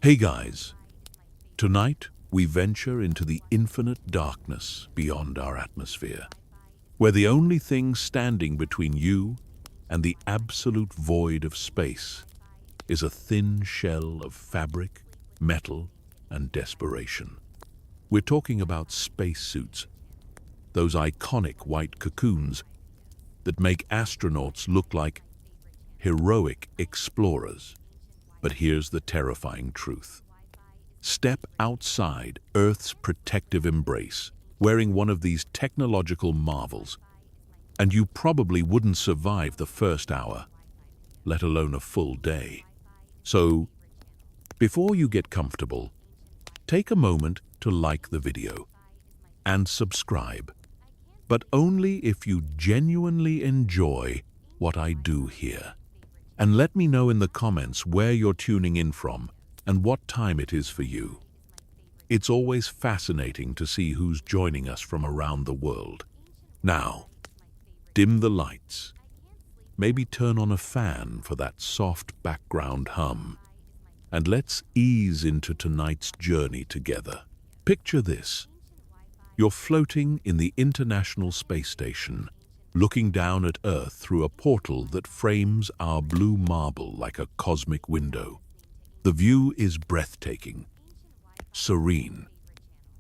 Hey guys, tonight we venture into the infinite darkness beyond our atmosphere, where the only thing standing between you and the absolute void of space is a thin shell of fabric, metal, and desperation. We're talking about spacesuits, those iconic white cocoons that make astronauts look like heroic explorers. But here's the terrifying truth. Step outside Earth's protective embrace, wearing one of these technological marvels, and you probably wouldn't survive the first hour, let alone a full day. So, before you get comfortable, take a moment to like the video and subscribe, but only if you genuinely enjoy what I do here. And let me know in the comments where you're tuning in from and what time it is for you. It's always fascinating to see who's joining us from around the world. Now, dim the lights. Maybe turn on a fan for that soft background hum. And let's ease into tonight's journey together. Picture this. You're floating in the International Space Station, looking down at Earth through a portal that frames our blue marble like a cosmic window. The view is breathtaking, serene,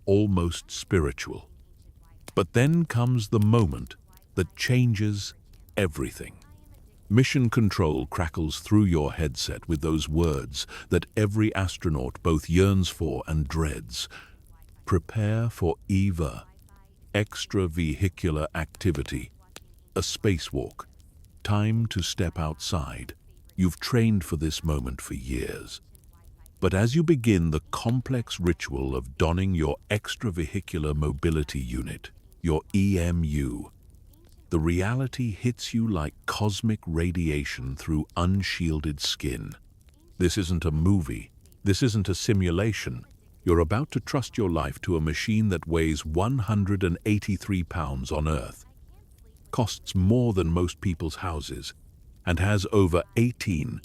almost spiritual. But then comes the moment that changes everything. Mission Control crackles through your headset with those words that every astronaut both yearns for and dreads. Prepare for EVA, extravehicular activity. A spacewalk. Time to step outside. You've trained for this moment for years. But as you begin the complex ritual of donning your extravehicular mobility unit, your EMU, the reality hits you like cosmic radiation through unshielded skin. This isn't a movie. This isn't a simulation. You're about to trust your life to a machine that weighs 183 pounds on Earth, costs more than most people's houses, and has over 18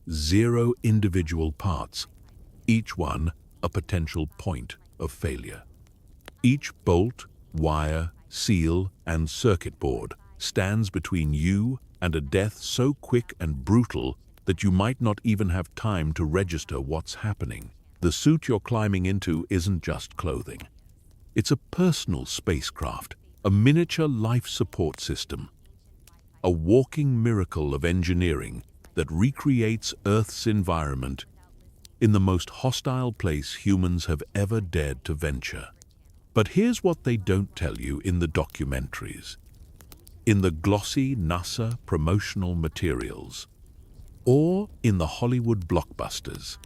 zero individual parts, each one a potential point of failure. Each bolt, wire, seal, and circuit board stands between you and a death so quick and brutal that you might not even have time to register what's happening. The suit you're climbing into isn't just clothing. It's a personal spacecraft, a miniature life support system, a walking miracle of engineering that recreates Earth's environment in the most hostile place humans have ever dared to venture. But here's what they don't tell you in the documentaries, in the glossy NASA promotional materials, or in the Hollywood blockbusters.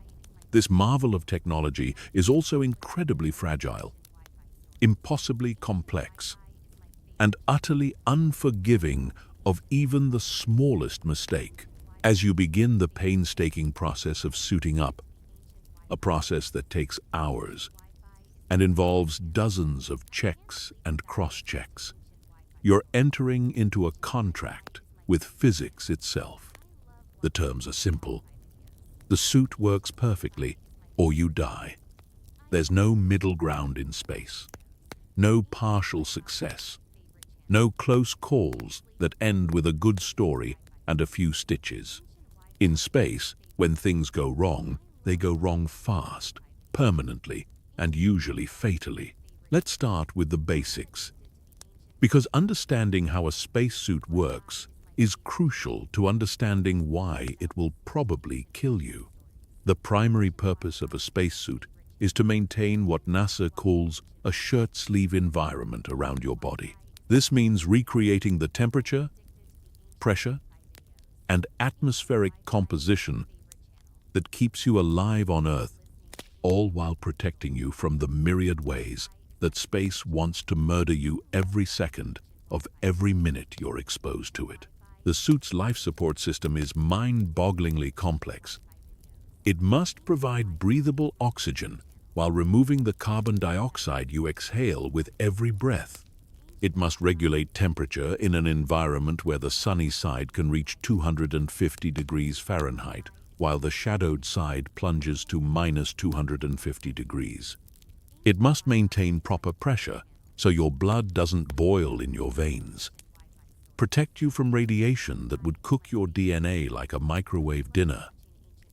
This marvel of technology is also incredibly fragile, impossibly complex, and utterly unforgiving of even the smallest mistake. As you begin the painstaking process of suiting up, a process that takes hours and involves dozens of checks and cross-checks, you're entering into a contract with physics itself. The terms are simple. The suit works perfectly, or you die. There's no middle ground in space, no partial success, no close calls that end with a good story and a few stitches. In space, when things go wrong, they go wrong fast, permanently, and usually fatally. Let's start with the basics, because understanding how a spacesuit works is crucial to understanding why it will probably kill you. The primary purpose of a spacesuit is to maintain what NASA calls a shirt-sleeve environment around your body. This means recreating the temperature, pressure, and atmospheric composition that keeps you alive on Earth, all while protecting you from the myriad ways that space wants to murder you every second of every minute you're exposed to it. The suit's life support system is mind-bogglingly complex. It must provide breathable oxygen while removing the carbon dioxide you exhale with every breath. It must regulate temperature in an environment where the sunny side can reach 250 degrees Fahrenheit, while the shadowed side plunges to minus 250 degrees. It must maintain proper pressure so your blood doesn't boil in your veins. Protect you from radiation that would cook your DNA like a microwave dinner,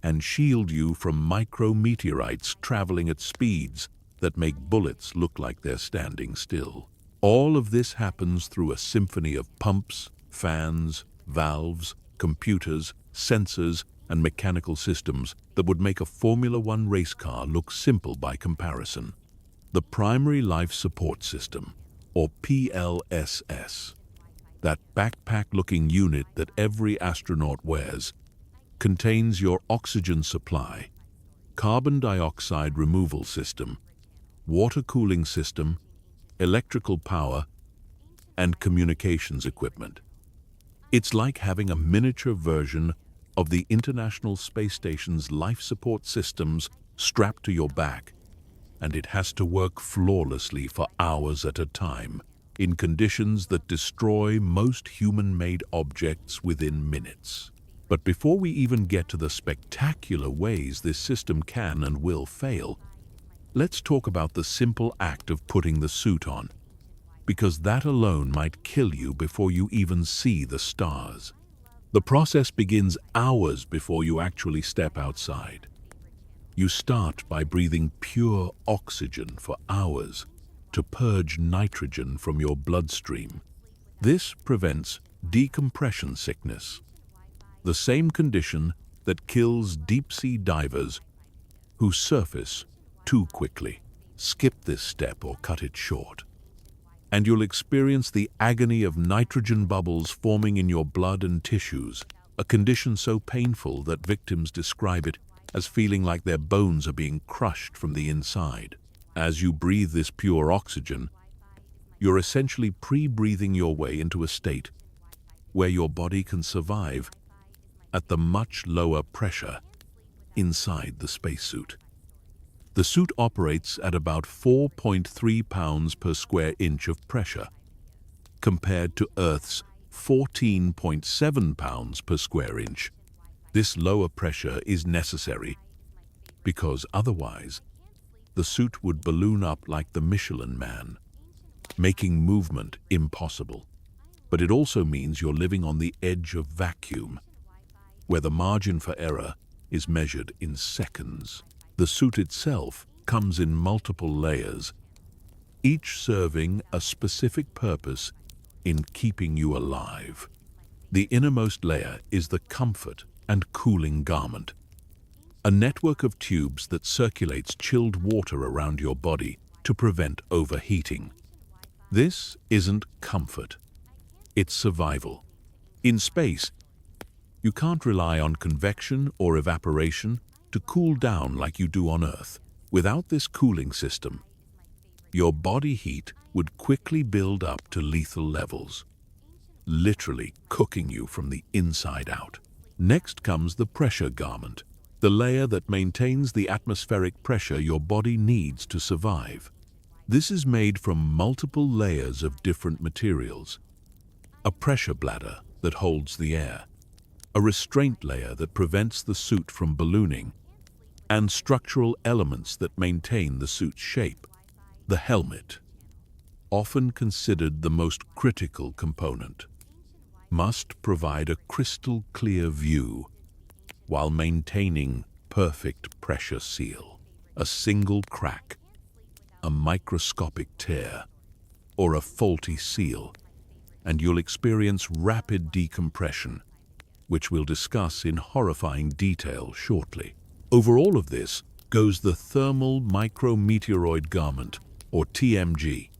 and shield you from micrometeorites traveling at speeds that make bullets look like they're standing still. All of this happens through a symphony of pumps, fans, valves, computers, sensors, and mechanical systems that would make a Formula One race car look simple by comparison. The Primary Life Support System, or PLSS, that backpack-looking unit that every astronaut wears, contains your oxygen supply, carbon dioxide removal system, water cooling system, electrical power, and communications equipment. It's like having a miniature version of the International Space Station's life support systems strapped to your back, and it has to work flawlessly for hours at a time, in conditions that destroy most human-made objects within minutes. But before we even get to the spectacular ways this system can and will fail, let's talk about the simple act of putting the suit on, because that alone might kill you before you even see the stars. The process begins hours before you actually step outside. You start by breathing pure oxygen for hours to purge nitrogen from your bloodstream. This prevents decompression sickness, the same condition that kills deep-sea divers who surface too quickly. Skip this step or cut it short, and you'll experience the agony of nitrogen bubbles forming in your blood and tissues, a condition so painful that victims describe it as feeling like their bones are being crushed from the inside. As you breathe this pure oxygen, you're essentially pre-breathing your way into a state where your body can survive at the much lower pressure inside the spacesuit. The suit operates at about 4.3 pounds per square inch of pressure, compared to Earth's 14.7 pounds per square inch. This lower pressure is necessary because otherwise the suit would balloon up like the Michelin Man, making movement impossible. But it also means you're living on the edge of vacuum, where the margin for error is measured in seconds. The suit itself comes in multiple layers, each serving a specific purpose in keeping you alive. The innermost layer is the comfort and cooling garment, a network of tubes that circulates chilled water around your body to prevent overheating. This isn't comfort, it's survival. In space, you can't rely on convection or evaporation to cool down like you do on Earth. Without this cooling system, your body heat would quickly build up to lethal levels, literally cooking you from the inside out. Next comes the pressure garment, the layer that maintains the atmospheric pressure your body needs to survive. This is made from multiple layers of different materials. A pressure bladder that holds the air, a restraint layer that prevents the suit from ballooning, and structural elements that maintain the suit's shape. The helmet, often considered the most critical component, must provide a crystal clear view while maintaining perfect pressure seal. A single crack, a microscopic tear, or a faulty seal, and you'll experience rapid decompression, which we'll discuss in horrifying detail shortly. Over all of this goes the thermal micrometeoroid garment, or TMG,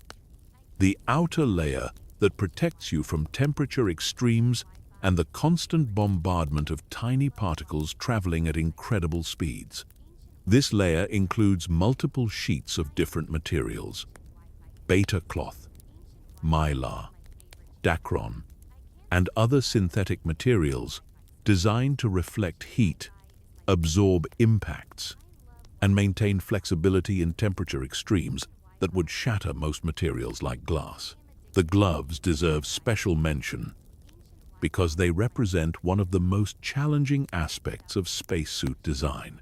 the outer layer that protects you from temperature extremes and the constant bombardment of tiny particles traveling at incredible speeds. This layer includes multiple sheets of different materials: beta cloth, mylar, Dacron, and other synthetic materials designed to reflect heat, absorb impacts, and maintain flexibility in temperature extremes that would shatter most materials like glass. The gloves deserve special mention. because they represent one of the most challenging aspects of spacesuit design.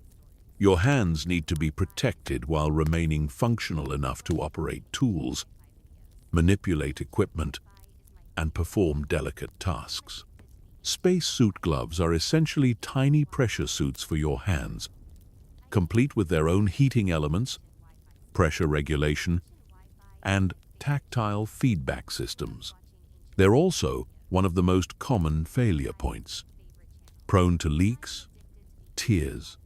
Your hands need to be protected while remaining functional enough to operate tools, manipulate equipment, and perform delicate tasks. Spacesuit gloves are essentially tiny pressure suits for your hands, complete with their own heating elements, pressure regulation, and tactile feedback systems. They're also one of the most common failure points, prone to leaks, tears,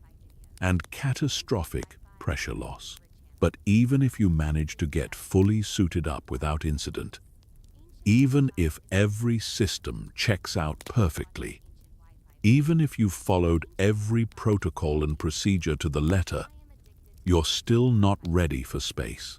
and catastrophic pressure loss. But even if you manage to get fully suited up without incident, even if every system checks out perfectly, even if you've followed every protocol and procedure to the letter, you're still not ready for space.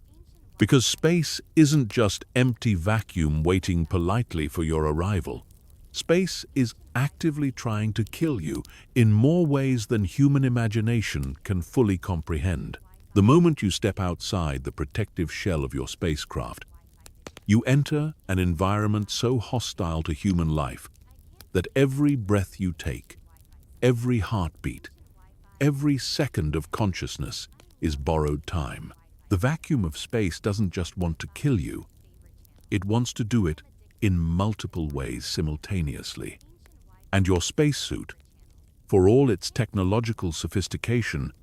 Because space isn't just empty vacuum waiting politely for your arrival. Space is actively trying to kill you in more ways than human imagination can fully comprehend. The moment you step outside the protective shell of your spacecraft, you enter an environment so hostile to human life that every breath you take, every heartbeat, every second of consciousness is borrowed time. The vacuum of space doesn't just want to kill you, it wants to do it in multiple ways simultaneously. And your spacesuit, for all its technological sophistication,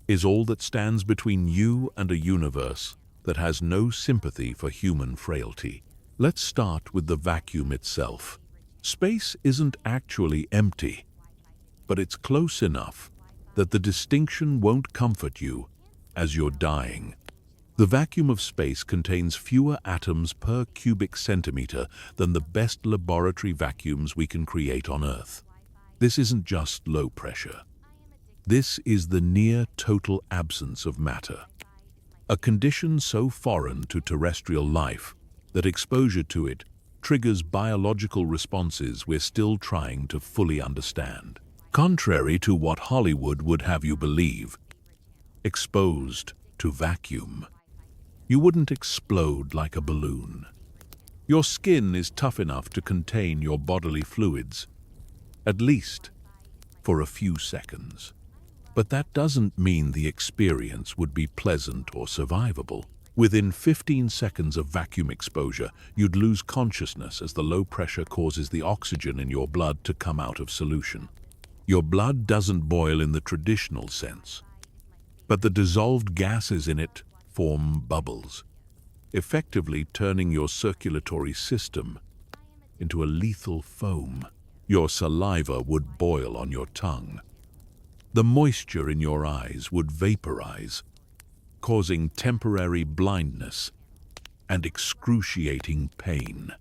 is all that stands between you and a universe that has no sympathy for human frailty. Let's start with the vacuum itself. Space isn't actually empty, but it's close enough that the distinction won't comfort you as you're dying. The vacuum of space contains fewer atoms per cubic centimeter than the best laboratory vacuums we can create on Earth. This isn't just low pressure. This is the near total absence of matter, a condition so foreign to terrestrial life that exposure to it triggers biological responses we're still trying to fully understand. Contrary to what Hollywood would have you believe, exposed to vacuum, you wouldn't explode like a balloon. Your skin is tough enough to contain your bodily fluids, at least for a few seconds. But that doesn't mean the experience would be pleasant or survivable. Within 15 seconds of vacuum exposure, you'd lose consciousness as the low pressure causes the oxygen in your blood to come out of solution. Your blood doesn't boil in the traditional sense, but the dissolved gases in it form bubbles, effectively turning your circulatory system into a lethal foam. Your saliva would boil on your tongue. The moisture in your eyes would vaporize, causing temporary blindness and excruciating pain.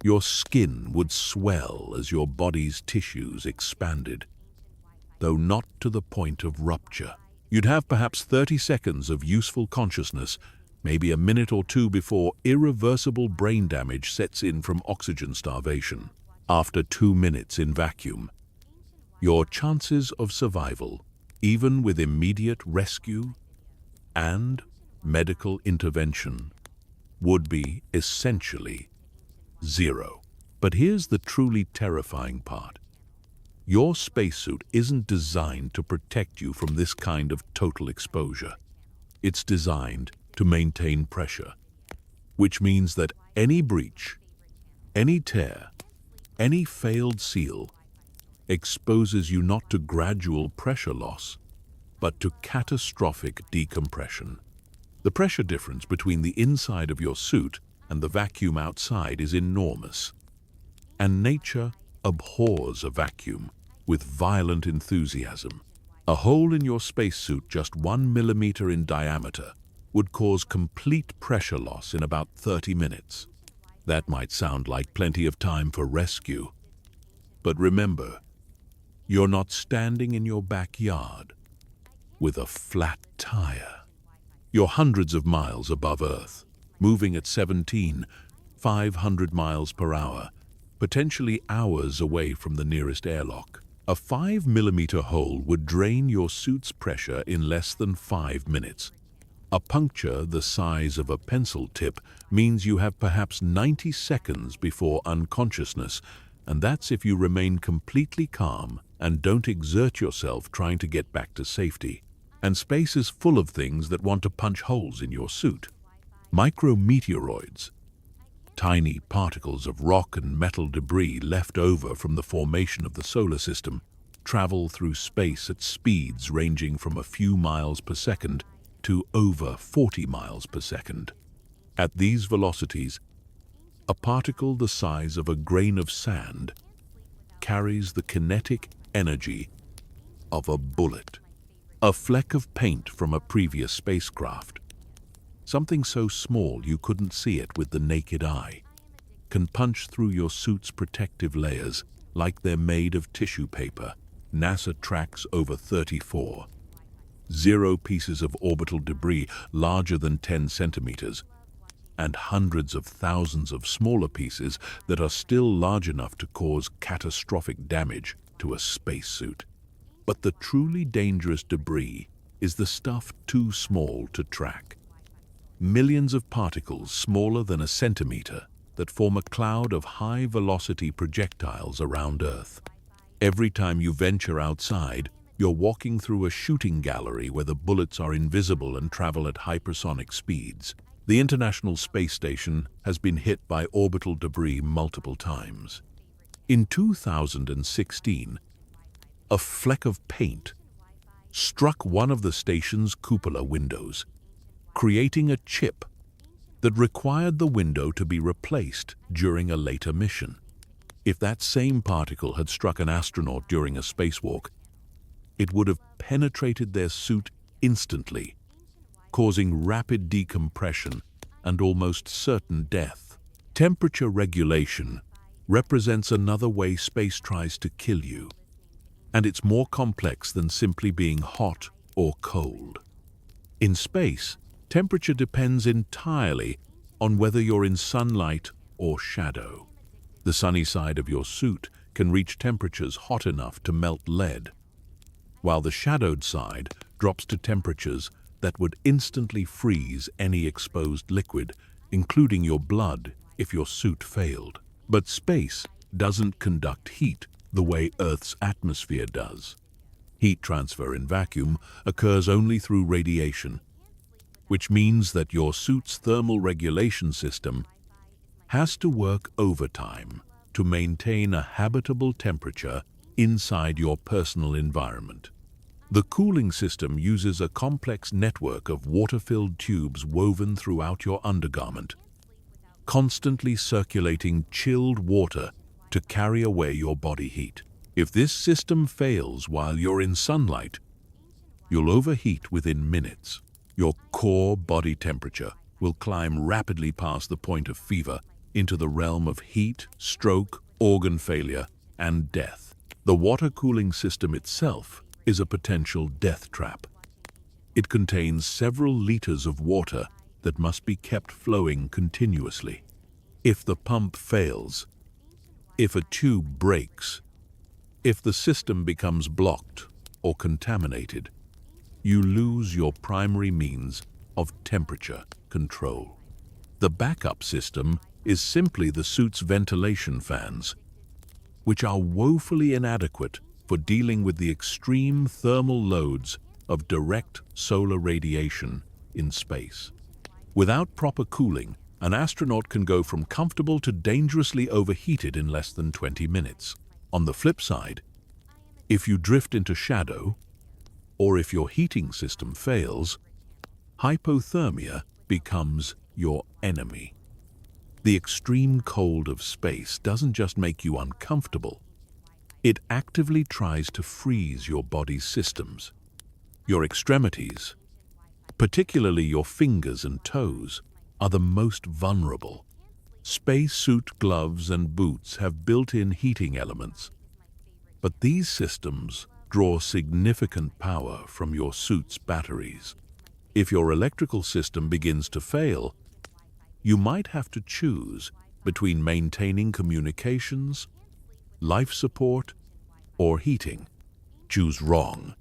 Your skin would swell as your body's tissues expanded, though not to the point of rupture. You'd have perhaps 30 seconds of useful consciousness, maybe a minute or two before irreversible brain damage sets in from oxygen starvation. After 2 minutes in vacuum, your chances of survival, even with immediate rescue and medical intervention, would be essentially zero. But here's the truly terrifying part. Your spacesuit isn't designed to protect you from this kind of total exposure. It's designed to maintain pressure, which means that any breach, any tear, any failed seal exposes you not to gradual pressure loss, but to catastrophic decompression. The pressure difference between the inside of your suit and the vacuum outside is enormous, and nature abhors a vacuum with violent enthusiasm. A hole in your spacesuit just 1 millimeter in diameter would cause complete pressure loss in about 30 minutes. That might sound like plenty of time for rescue, but remember, you're not standing in your backyard with a flat tire. You're hundreds of miles above Earth, moving at 17,500 miles per hour, potentially hours away from the nearest airlock. A 5 millimeter hole would drain your suit's pressure in less than 5 minutes. A puncture the size of a pencil tip means you have perhaps 90 seconds before unconsciousness, And that's if you remain completely calm and don't exert yourself trying to get back to safety. And space is full of things that want to punch holes in your suit. Micrometeoroids, tiny particles of rock and metal debris left over from the formation of the solar system, travel through space at speeds ranging from a few miles per second to over 40 miles per second. At these velocities, a particle the size of a grain of sand carries the kinetic energy of a bullet. A fleck of paint from a previous spacecraft, something so small you couldn't see it with the naked eye, can punch through your suit's protective layers like they're made of tissue paper. NASA tracks over 34 zero pieces of orbital debris larger than 10 centimeters, and hundreds of thousands of smaller pieces that are still large enough to cause catastrophic damage to a spacesuit. But the truly dangerous debris is the stuff too small to track. Millions of particles smaller than a centimeter that form a cloud of high-velocity projectiles around Earth. Every time you venture outside, you're walking through a shooting gallery where the bullets are invisible and travel at hypersonic speeds. The International Space Station has been hit by orbital debris multiple times. In 2016, a fleck of paint struck one of the station's cupola windows, creating a chip that required the window to be replaced during a later mission. If that same particle had struck an astronaut during a spacewalk, it would have penetrated their suit instantly, causing rapid decompression and almost certain death. Temperature regulation represents another way space tries to kill you, and it's more complex than simply being hot or cold. In space, temperature depends entirely on whether you're in sunlight or shadow. The sunny side of your suit can reach temperatures hot enough to melt lead, while the shadowed side drops to temperatures that would instantly freeze any exposed liquid, including your blood if your suit failed. But space doesn't conduct heat the way Earth's atmosphere does. Heat transfer in vacuum occurs only through radiation, which means that your suit's thermal regulation system has to work overtime to maintain a habitable temperature inside your personal environment. The cooling system uses a complex network of water-filled tubes woven throughout your undergarment, constantly circulating chilled water to carry away your body heat. If this system fails while you're in sunlight, you'll overheat within minutes. Your core body temperature will climb rapidly past the point of fever into the realm of heat, stroke, organ failure, and death. The water cooling system itself is a potential death trap. It contains several liters of water that must be kept flowing continuously. If the pump fails, if a tube breaks, if the system becomes blocked or contaminated, you lose your primary means of temperature control. The backup system is simply the suit's ventilation fans, which are woefully inadequate for dealing with the extreme thermal loads of direct solar radiation in space. Without proper cooling, an astronaut can go from comfortable to dangerously overheated in less than 20 minutes. On the flip side, if you drift into shadow, or if your heating system fails, hypothermia becomes your enemy. The extreme cold of space doesn't just make you uncomfortable, it actively tries to freeze your body's systems. Your extremities, particularly your fingers and toes, are the most vulnerable. Spacesuit gloves and boots have built-in heating elements, but these systems draw significant power from your suit's batteries. If your electrical system begins to fail, you might have to choose between maintaining communications, life support, or heating. Choose wrong,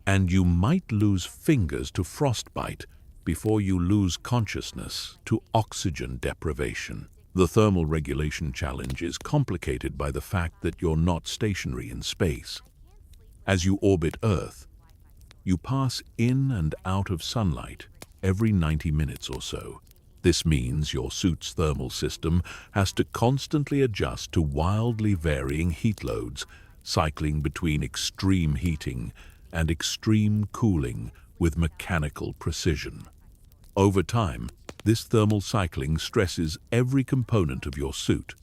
and you might lose fingers to frostbite before you lose consciousness to oxygen deprivation. The thermal regulation challenge is complicated by the fact that you're not stationary in space. As you orbit Earth, you pass in and out of sunlight every 90 minutes or so. This means your suit's thermal system has to constantly adjust to wildly varying heat loads, cycling between extreme heating and extreme cooling with mechanical precision. Over time, this thermal cycling stresses every component of your suit,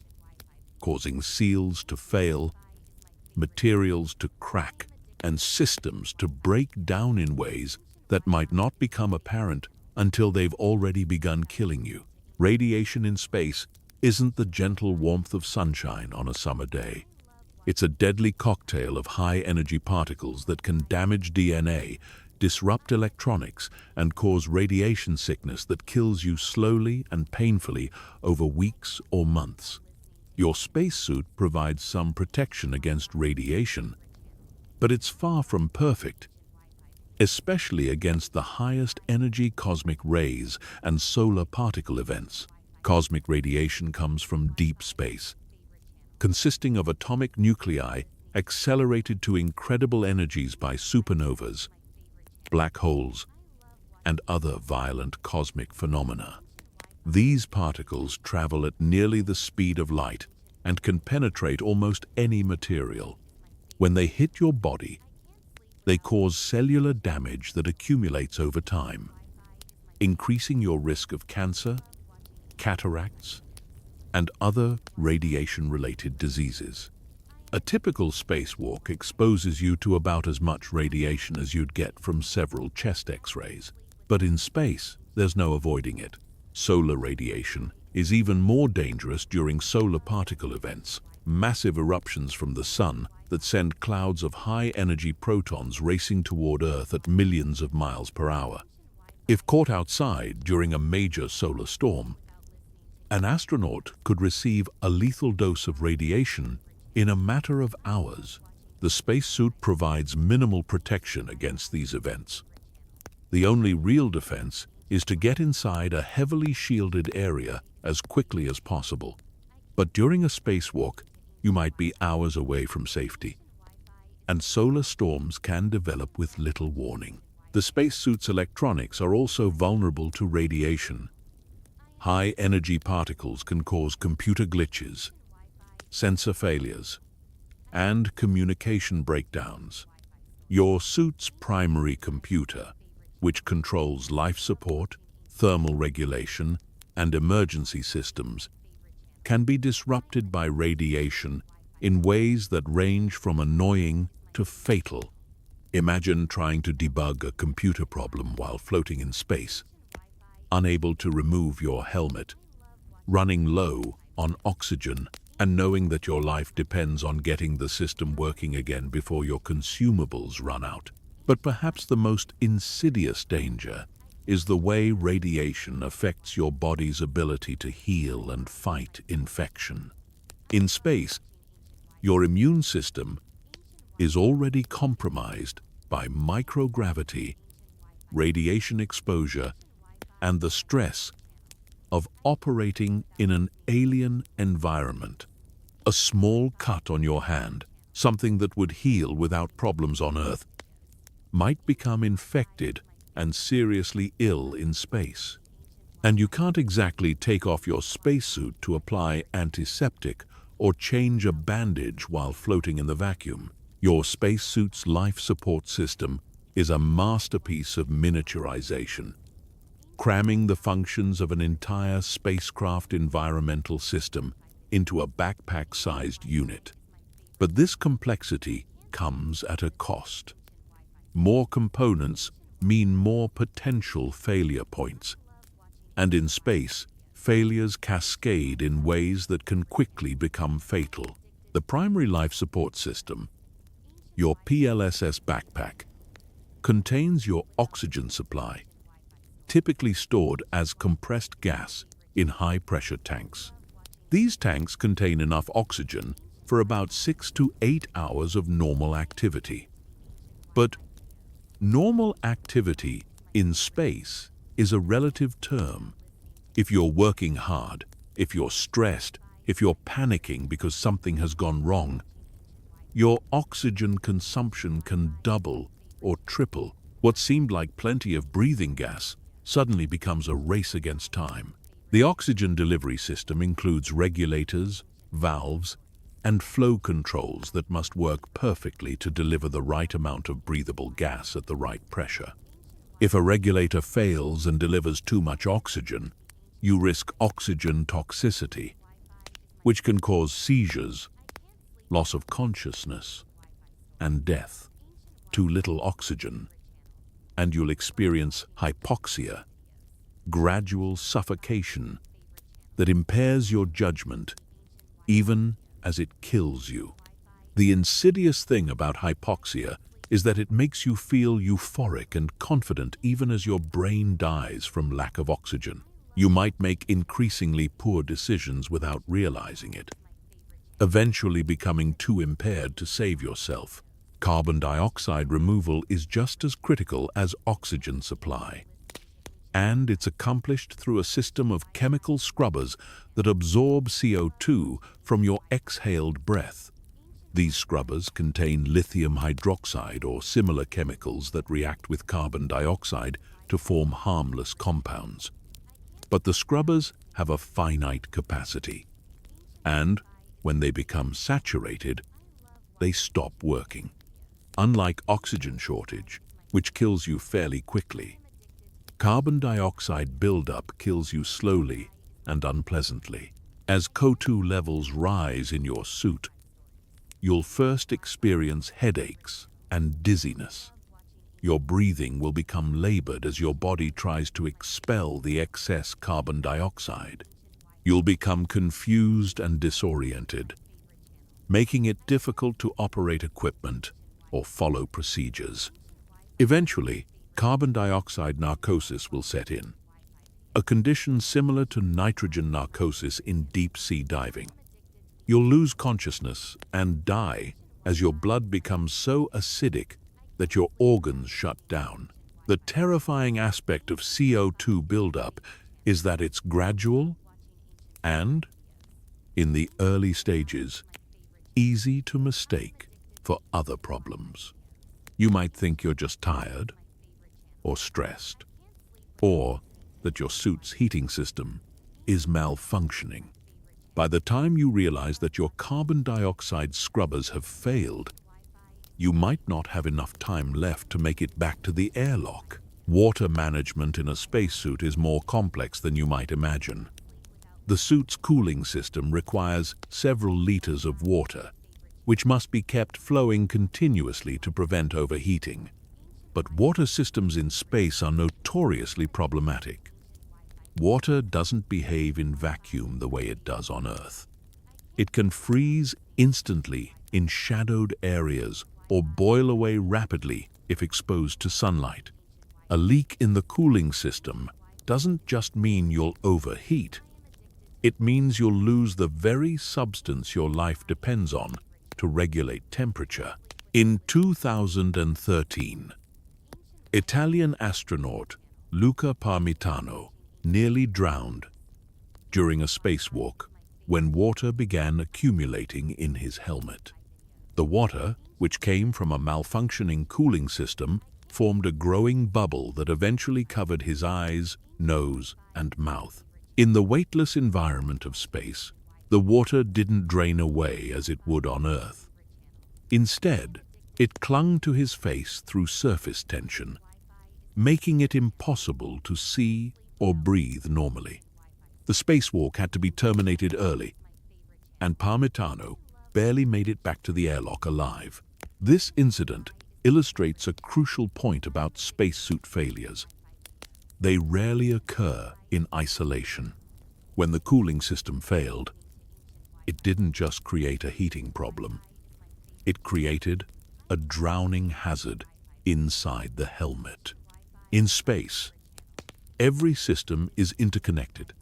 causing seals to fail, materials to crack, and systems to break down in ways that might not become apparent until they've already begun killing you. Radiation in space isn't the gentle warmth of sunshine on a summer day. It's a deadly cocktail of high-energy particles that can damage DNA, disrupt electronics, and cause radiation sickness that kills you slowly and painfully over weeks or months. Your spacesuit provides some protection against radiation, but it's far from perfect, especially against the highest energy cosmic rays and solar particle events. Cosmic radiation comes from deep space, consisting of atomic nuclei accelerated to incredible energies by supernovas, black holes, and other violent cosmic phenomena. These particles travel at nearly the speed of light and can penetrate almost any material. When they hit your body, they cause cellular damage that accumulates over time, increasing your risk of cancer, cataracts, and other radiation-related diseases. A typical spacewalk exposes you to about as much radiation as you'd get from several chest X-rays. But in space, there's no avoiding it. Solar radiation is even more dangerous during solar particle events, massive eruptions from the sun that send clouds of high-energy protons racing toward Earth at millions of miles per hour. If caught outside during a major solar storm, an astronaut could receive a lethal dose of radiation in a matter of hours. The spacesuit provides minimal protection against these events. The only real defense is to get inside a heavily shielded area as quickly as possible. But during a spacewalk, you might be hours away from safety, and solar storms can develop with little warning. The spacesuit's electronics are also vulnerable to radiation. High-energy particles can cause computer glitches, sensor failures, and communication breakdowns. Your suit's primary computer, which controls life support, thermal regulation, and emergency systems, can be disrupted by radiation in ways that range from annoying to fatal. Imagine trying to debug a computer problem while floating in space, unable to remove your helmet, running low on oxygen, and knowing that your life depends on getting the system working again before your consumables run out. But perhaps the most insidious danger is the way radiation affects your body's ability to heal and fight infection. In space, your immune system is already compromised by microgravity, radiation exposure, and the stress of operating in an alien environment. A small cut on your hand, something that would heal without problems on Earth, might become infected and seriously ill in space. And you can't exactly take off your spacesuit to apply antiseptic or change a bandage while floating in the vacuum. Your spacesuit's life support system is a masterpiece of miniaturization, cramming the functions of an entire spacecraft environmental system into a backpack-sized unit. But this complexity comes at a cost. More components mean more potential failure points. And in space, failures cascade in ways that can quickly become fatal. The primary life support system, your PLSS backpack, contains your oxygen supply, typically stored as compressed gas in high-pressure tanks. These tanks contain enough oxygen for about 6 to 8 hours of normal activity. But normal activity in space is a relative term. If you're working hard, if you're stressed, if you're panicking because something has gone wrong, your oxygen consumption can double or triple. What seemed like plenty of breathing gas suddenly becomes a race against time. The oxygen delivery system includes regulators, valves, and flow controls that must work perfectly to deliver the right amount of breathable gas at the right pressure. If a regulator fails and delivers too much oxygen, you risk oxygen toxicity, which can cause seizures, loss of consciousness, and death. Too little oxygen, and you'll experience hypoxia, gradual suffocation that impairs your judgment, even as it kills you. The insidious thing about hypoxia is that it makes you feel euphoric and confident even as your brain dies from lack of oxygen. You might make increasingly poor decisions without realizing it, eventually becoming too impaired to save yourself. Carbon dioxide removal is just as critical as oxygen supply, and it's accomplished through a system of chemical scrubbers that absorb CO2 from your exhaled breath. These scrubbers contain lithium hydroxide or similar chemicals that react with carbon dioxide to form harmless compounds. But the scrubbers have a finite capacity, and when they become saturated, they stop working. Unlike oxygen shortage, which kills you fairly quickly, carbon dioxide buildup kills you slowly and unpleasantly. As CO2 levels rise in your suit, you'll first experience headaches and dizziness. Your breathing will become labored as your body tries to expel the excess carbon dioxide. You'll become confused and disoriented, making it difficult to operate equipment or follow procedures. Eventually, carbon dioxide narcosis will set in, a condition similar to nitrogen narcosis in deep-sea diving. You'll lose consciousness and die as your blood becomes so acidic that your organs shut down. The terrifying aspect of CO2 buildup is that it's gradual and, in the early stages, easy to mistake for other problems. You might think you're just tired or stressed, or that your suit's heating system is malfunctioning. By the time you realize that your carbon dioxide scrubbers have failed, you might not have enough time left to make it back to the airlock. Water management in a spacesuit is more complex than you might imagine. The suit's cooling system requires several liters of water, which must be kept flowing continuously to prevent overheating. But water systems in space are notoriously problematic. Water doesn't behave in vacuum the way it does on Earth. It can freeze instantly in shadowed areas or boil away rapidly if exposed to sunlight. A leak in the cooling system doesn't just mean you'll overheat. It means you'll lose the very substance your life depends on to regulate temperature. In 2013, Italian astronaut Luca Parmitano nearly drowned during a spacewalk when water began accumulating in his helmet. The water, which came from a malfunctioning cooling system, formed a growing bubble that eventually covered his eyes, nose, and mouth. In the weightless environment of space, the water didn't drain away as it would on Earth. Instead, it clung to his face through surface tension, making it impossible to see or breathe normally. The spacewalk had to be terminated early, and Parmitano barely made it back to the airlock alive. This incident illustrates a crucial point about spacesuit failures. They rarely occur in isolation. When the cooling system failed, it didn't just create a heating problem. It created a drowning hazard inside the helmet. In space, every system is interconnected,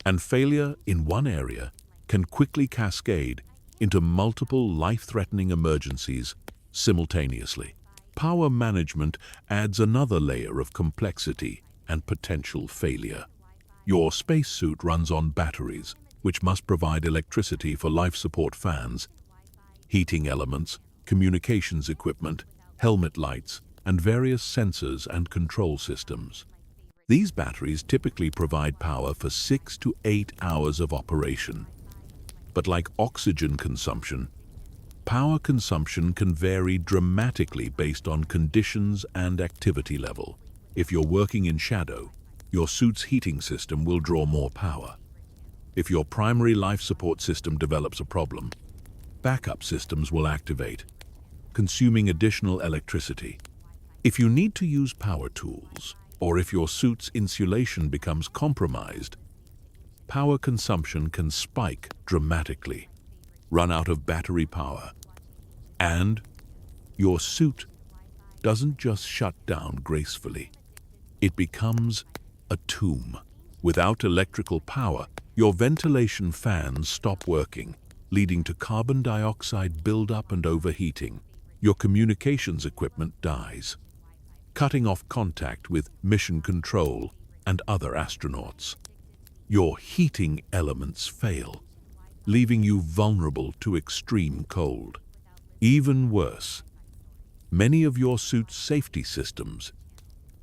and failure in one area can quickly cascade into multiple life-threatening emergencies simultaneously. Power management adds another layer of complexity and potential failure. Your spacesuit runs on batteries, which must provide electricity for life support fans, heating elements, communications equipment, helmet lights, and various sensors and control systems. These batteries typically provide power for 6 to 8 hours of operation. But like oxygen consumption, power consumption can vary dramatically based on conditions and activity level. If you're working in shadow, your suit's heating system will draw more power. If your primary life support system develops a problem, backup systems will activate, consuming additional electricity. If you need to use power tools, or if your suit's insulation becomes compromised, power consumption can spike dramatically, run out of battery power, and your suit doesn't just shut down gracefully. It becomes a tomb. Without electrical power, your ventilation fans stop working, leading to carbon dioxide buildup and overheating. Your communications equipment dies, cutting off contact with mission control and other astronauts. Your heating elements fail, leaving you vulnerable to extreme cold. Even worse, many of your suit's safety systems,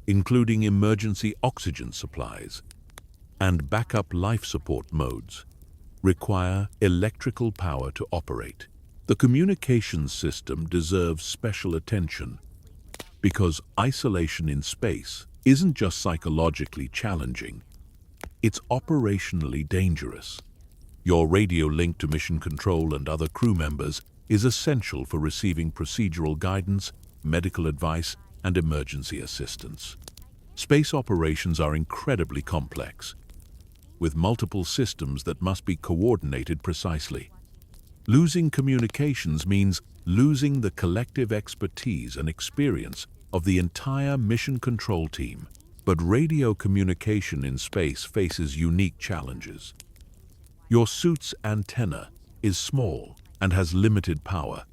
including emergency oxygen supplies and backup life support modes, require electrical power to operate. The communications system deserves special attention because isolation in space isn't just psychologically challenging, it's operationally dangerous. Your radio link to mission control and other crew members is essential for receiving procedural guidance, medical advice, and emergency assistance. Space operations are incredibly complex, with multiple systems that must be coordinated precisely. Losing communications means losing the collective expertise and experience of the entire mission control team. But radio communication in space faces unique challenges. Your suit's antenna is small and has limited power,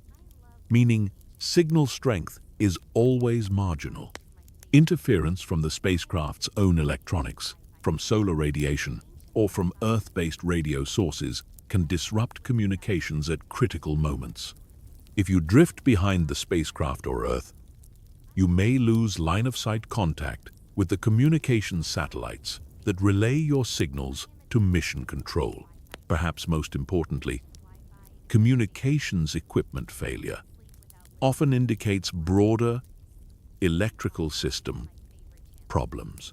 meaning signal strength is always marginal. Interference from the spacecraft's own electronics, from solar radiation, or from Earth-based radio sources can disrupt communications at critical moments. If you drift behind the spacecraft or Earth, you may lose line-of-sight contact with the communications satellites that relay your signals to mission control. Perhaps most importantly, communications equipment failure often indicates broader electrical system problems.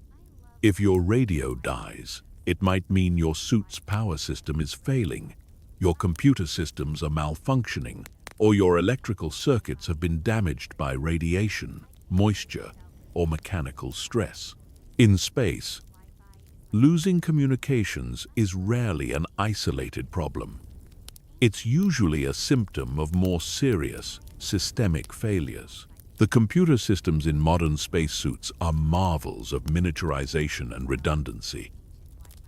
If your radio dies, it might mean your suit's power system is failing, your computer systems are malfunctioning, or your electrical circuits have been damaged by radiation, moisture, or mechanical stress. In space, losing communications is rarely an isolated problem. It's usually a symptom of more serious, systemic failures. The computer systems in modern spacesuits are marvels of miniaturization and redundancy.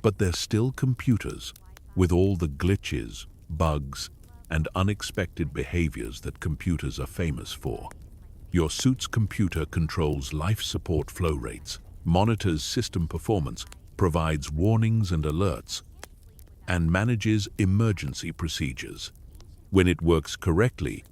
But they're still computers, with all the glitches, bugs, and unexpected behaviors that computers are famous for. Your suit's computer controls life support flow rates, monitors system performance, provides warnings and alerts, and manages emergency procedures. When it works correctly,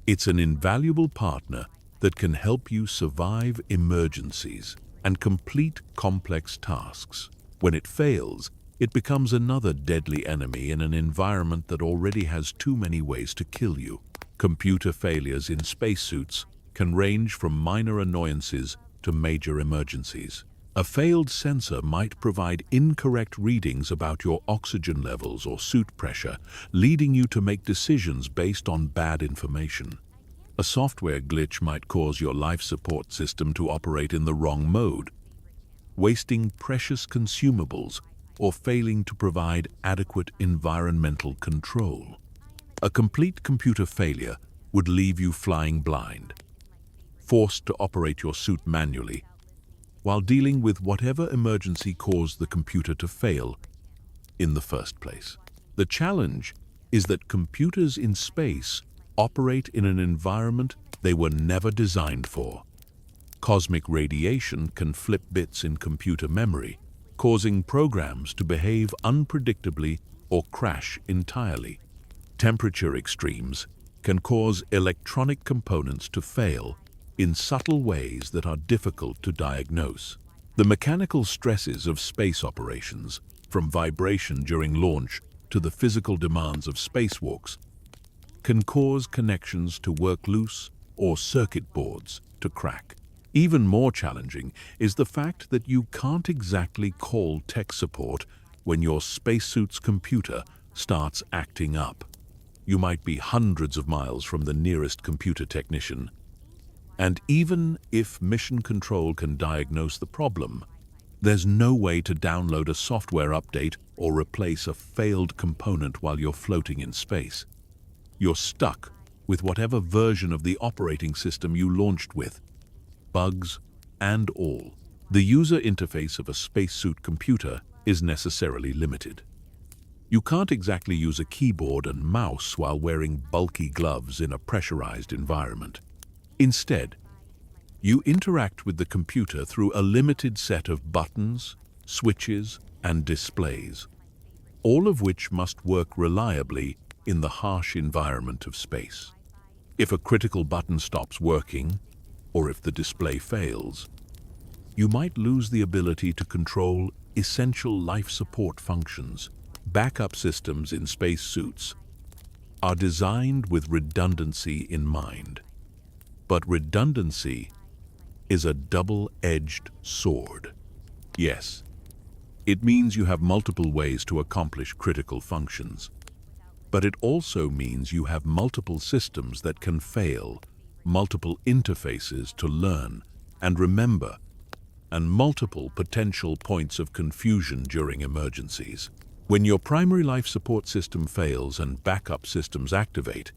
it's an invaluable partner that can help you survive emergencies and complete complex tasks. When it fails, it becomes another deadly enemy in an environment that already has too many ways to kill you. Computer failures in spacesuits can range from minor annoyances to major emergencies. A failed sensor might provide incorrect readings about your oxygen levels or suit pressure, leading you to make decisions based on bad information. A software glitch might cause your life support system to operate in the wrong mode, wasting precious consumables or failing to provide adequate environmental control. A complete computer failure would leave you flying blind, forced to operate your suit manually, while dealing with whatever emergency caused the computer to fail in the first place. The challenge is that computers in space operate in an environment they were never designed for. Cosmic radiation can flip bits in computer memory, causing programs to behave unpredictably or crash entirely. Temperature extremes can cause electronic components to fail in subtle ways that are difficult to diagnose. The mechanical stresses of space operations, from vibration during launch to the physical demands of spacewalks, can cause connections to work loose or circuit boards to crack. Even more challenging is the fact that you can't exactly call tech support when your spacesuit's computer starts acting up. You might be hundreds of miles from the nearest computer technician, and even if Mission Control can diagnose the problem, there's no way to download a software update or replace a failed component while you're floating in space. You're stuck with whatever version of the operating system you launched with, bugs and all. The user interface of a spacesuit computer is necessarily limited. You can't exactly use a keyboard and mouse while wearing bulky gloves in a pressurized environment. Instead, you interact with the computer through a limited set of buttons, switches, and displays, all of which must work reliably in the harsh environment of space. If a critical button stops working, or if the display fails, you might lose the ability to control essential life support functions. Backup systems in spacesuits are designed with redundancy in mind. But redundancy is a double-edged sword. Yes, it means you have multiple ways to accomplish critical functions. But it also means you have multiple systems that can fail, multiple interfaces to learn and remember, and multiple potential points of confusion during emergencies. When your primary life support system fails and backup systems activate,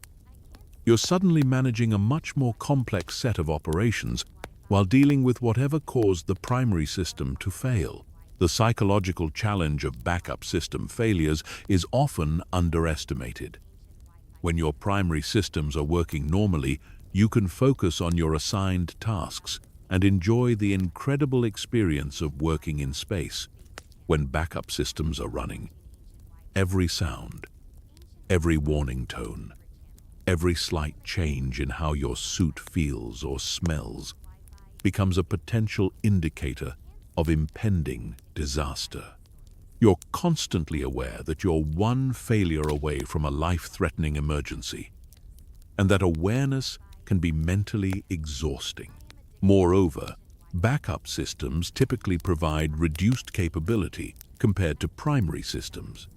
you're suddenly managing a much more complex set of operations while dealing with whatever caused the primary system to fail. The psychological challenge of backup system failures is often underestimated. When your primary systems are working normally, you can focus on your assigned tasks and enjoy the incredible experience of working in space. When backup systems are running, every sound, every warning tone, every slight change in how your suit feels or smells becomes a potential indicator of impending disaster. You're constantly aware that you're one failure away from a life-threatening emergency, and that awareness can be mentally exhausting. Moreover, backup systems typically provide reduced capability compared to primary systems.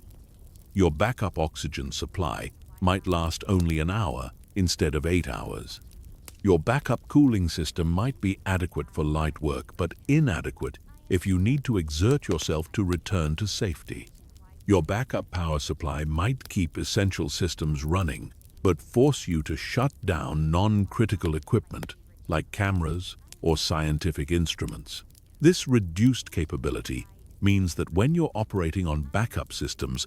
Your backup oxygen supply might last only an hour instead of 8 hours. Your backup cooling system might be adequate for light work, but inadequate if you need to exert yourself to return to safety. Your backup power supply might keep essential systems running, but force you to shut down non-critical equipment like cameras or scientific instruments. This reduced capability means that when you're operating on backup systems,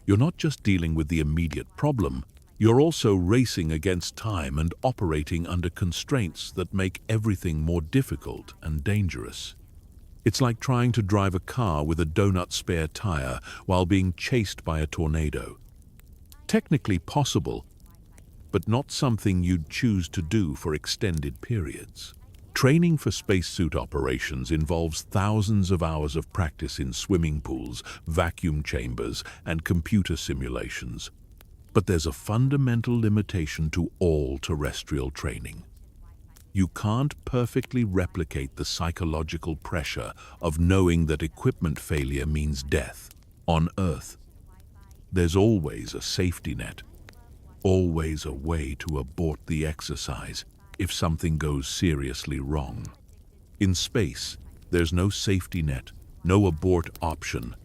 you're not just dealing with the immediate problem, you're also racing against time and operating under constraints that make everything more difficult and dangerous. It's like trying to drive a car with a donut spare tire while being chased by a tornado. Technically possible, but not something you'd choose to do for extended periods. Training for spacesuit operations involves thousands of hours of practice in swimming pools, vacuum chambers, and computer simulations. But there's a fundamental limitation to all terrestrial training. You can't perfectly replicate the psychological pressure of knowing that equipment failure means death. On Earth, there's always a safety net, always a way to abort the exercise if something goes seriously wrong. In space, there's no safety net, no abort option,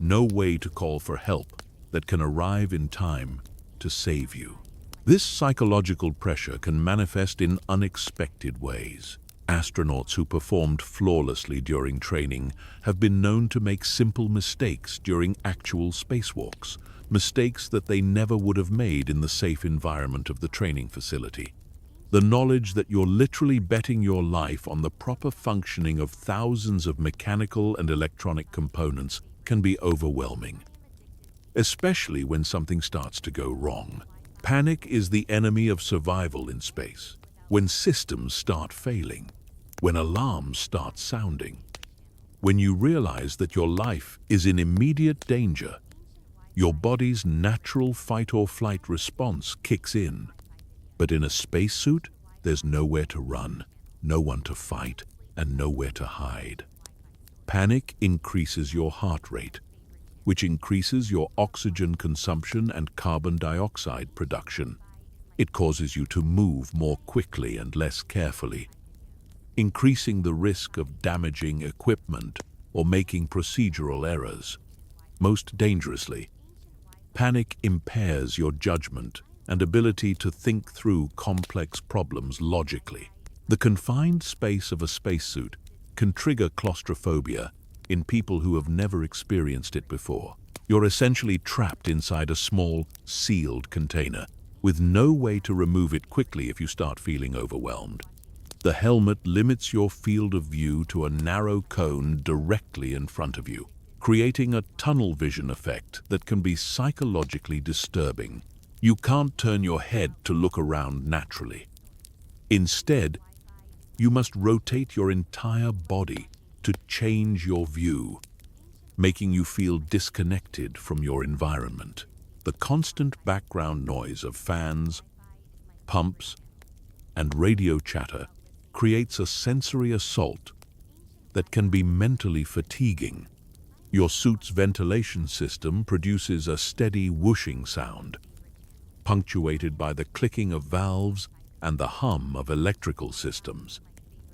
no way to call for help that can arrive in time to save you. This psychological pressure can manifest in unexpected ways. Astronauts who performed flawlessly during training have been known to make simple mistakes during actual spacewalks, mistakes that they never would have made in the safe environment of the training facility. The knowledge that you're literally betting your life on the proper functioning of thousands of mechanical and electronic components can be overwhelming. especially when something starts to go wrong. Panic is the enemy of survival in space. When systems start failing, when alarms start sounding, when you realize that your life is in immediate danger, your body's natural fight-or-flight response kicks in. But in a spacesuit, there's nowhere to run, no one to fight, and nowhere to hide. Panic increases your heart rate, which increases your oxygen consumption and carbon dioxide production. It causes you to move more quickly and less carefully, increasing the risk of damaging equipment or making procedural errors. Most dangerously, panic impairs your judgment and ability to think through complex problems logically. The confined space of a spacesuit can trigger claustrophobia in people who have never experienced it before. You're essentially trapped inside a small, sealed container, with no way to remove it quickly if you start feeling overwhelmed. The helmet limits your field of view to a narrow cone directly in front of you, creating a tunnel vision effect that can be psychologically disturbing. You can't turn your head to look around naturally. Instead, you must rotate your entire body to change your view, making you feel disconnected from your environment. The constant background noise of fans, pumps, and radio chatter creates a sensory assault that can be mentally fatiguing. Your suit's ventilation system produces a steady whooshing sound, punctuated by the clicking of valves and the hum of electrical systems.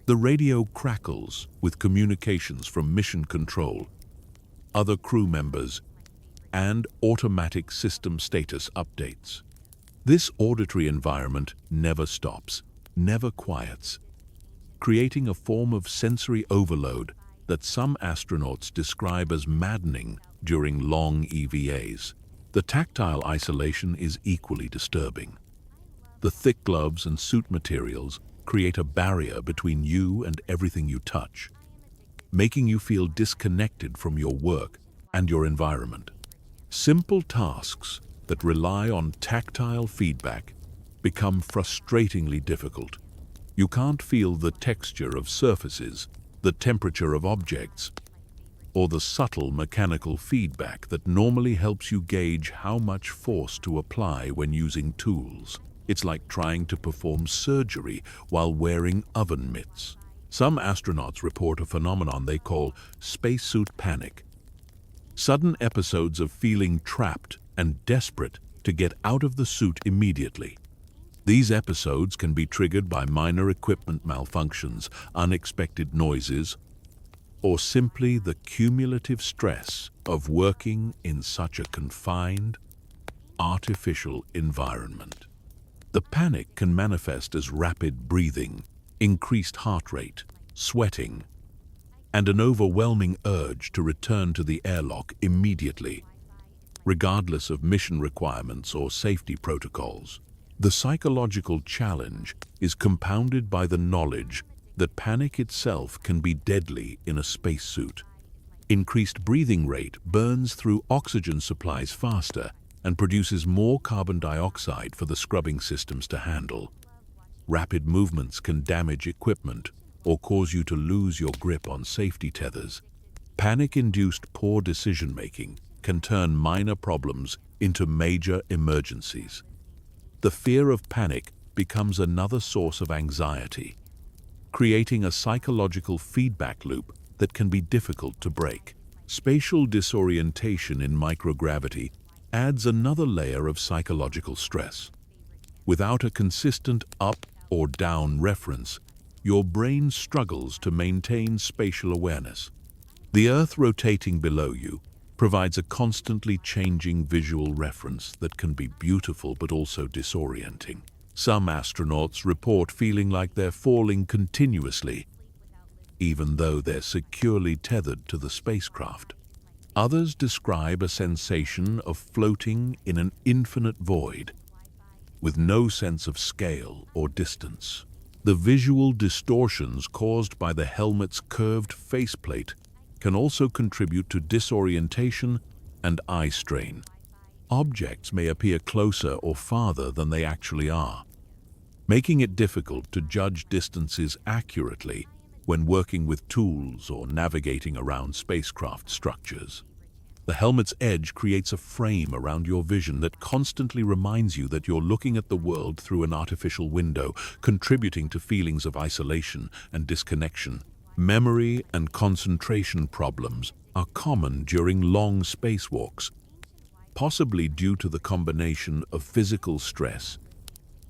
The radio crackles with communications from mission control, other crew members, and automatic system status updates. This auditory environment never stops, never quiets, creating a form of sensory overload that some astronauts describe as maddening during long EVAs. The tactile isolation is equally disturbing. The thick gloves and suit materials create a barrier between you and everything you touch, making you feel disconnected from your work and your environment. Simple tasks that rely on tactile feedback become frustratingly difficult. You can't feel the texture of surfaces, the temperature of objects, or the subtle mechanical feedback that normally helps you gauge how much force to apply when using tools. It's like trying to perform surgery while wearing oven mitts. Some astronauts report a phenomenon they call spacesuit panic. Sudden episodes of feeling trapped and desperate to get out of the suit immediately. These episodes can be triggered by minor equipment malfunctions, unexpected noises, or simply the cumulative stress of working in such a confined, artificial environment. The panic can manifest as rapid breathing, increased heart rate, sweating, and an overwhelming urge to return to the airlock immediately, regardless of mission requirements or safety protocols. The psychological challenge is compounded by the knowledge that panic itself can be deadly in a spacesuit. Increased breathing rate burns through oxygen supplies faster and produces more carbon dioxide for the scrubbing systems to handle. Rapid movements can damage equipment or cause you to lose your grip on safety tethers. Panic-induced poor decision-making can turn minor problems into major emergencies. The fear of panic becomes another source of anxiety, creating a psychological feedback loop that can be difficult to break. Spatial disorientation in microgravity adds another layer of psychological stress. Without a consistent up or down reference, your brain struggles to maintain spatial awareness. The Earth rotating below you provides a constantly changing visual reference that can be beautiful but also disorienting. Some astronauts report feeling like they're falling continuously, even though they're securely tethered to the spacecraft. Others describe a sensation of floating in an infinite void, with no sense of scale or distance. The visual distortions caused by the helmet's curved faceplate can also contribute to disorientation and eye strain. Objects may appear closer or farther than they actually are, making it difficult to judge distances accurately when working with tools or navigating around spacecraft structures. The helmet's edge creates a frame around your vision that constantly reminds you that you're looking at the world through an artificial window, contributing to feelings of isolation and disconnection. Memory and concentration problems are common during long spacewalks, possibly due to the combination of physical stress,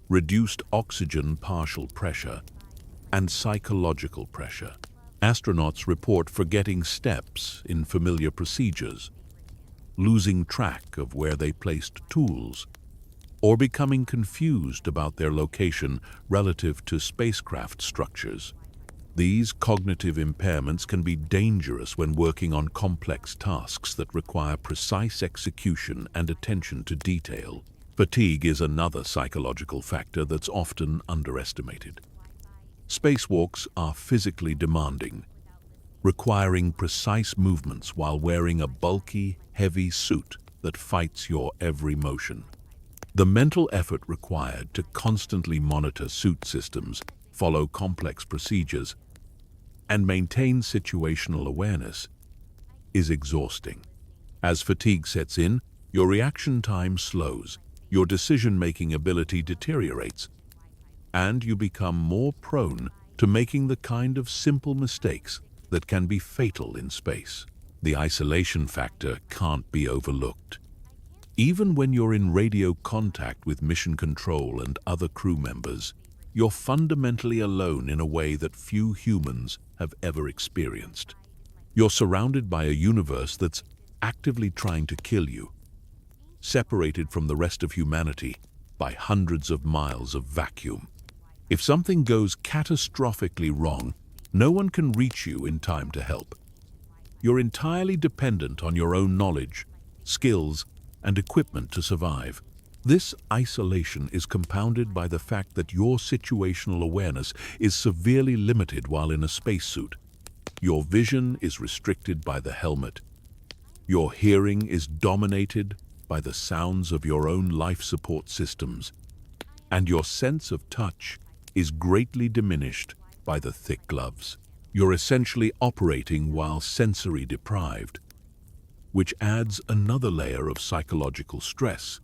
reduced oxygen partial pressure, and psychological pressure. Astronauts report forgetting steps in familiar procedures, losing track of where they placed tools, or becoming confused about their location relative to spacecraft structures. These cognitive impairments can be dangerous when working on complex tasks that require precise execution and attention to detail. Fatigue is another psychological factor that's often underestimated. Spacewalks are physically demanding, requiring precise movements while wearing a bulky, heavy suit that fights your every motion. The mental effort required to constantly monitor suit systems, follow complex procedures, and maintain situational awareness is exhausting. As fatigue sets in, your reaction time slows, your decision-making ability deteriorates, and you become more prone to making the kind of simple mistakes that can be fatal in space. The isolation factor can't be overlooked. Even when you're in radio contact with mission control and other crew members, you're fundamentally alone in a way that few humans have ever experienced. You're surrounded by a universe that's actively trying to kill you, separated from the rest of humanity by hundreds of miles of vacuum. If something goes catastrophically wrong, no one can reach you in time to help. You're entirely dependent on your own knowledge, skills, and equipment to survive. This isolation is compounded by the fact that your situational awareness is severely limited while in a spacesuit. Your vision is restricted by the helmet. Your hearing is dominated by the sounds of your own life support systems. And your sense of touch is greatly diminished by the thick gloves. You're essentially operating while sensory deprived, which adds another layer of psychological stress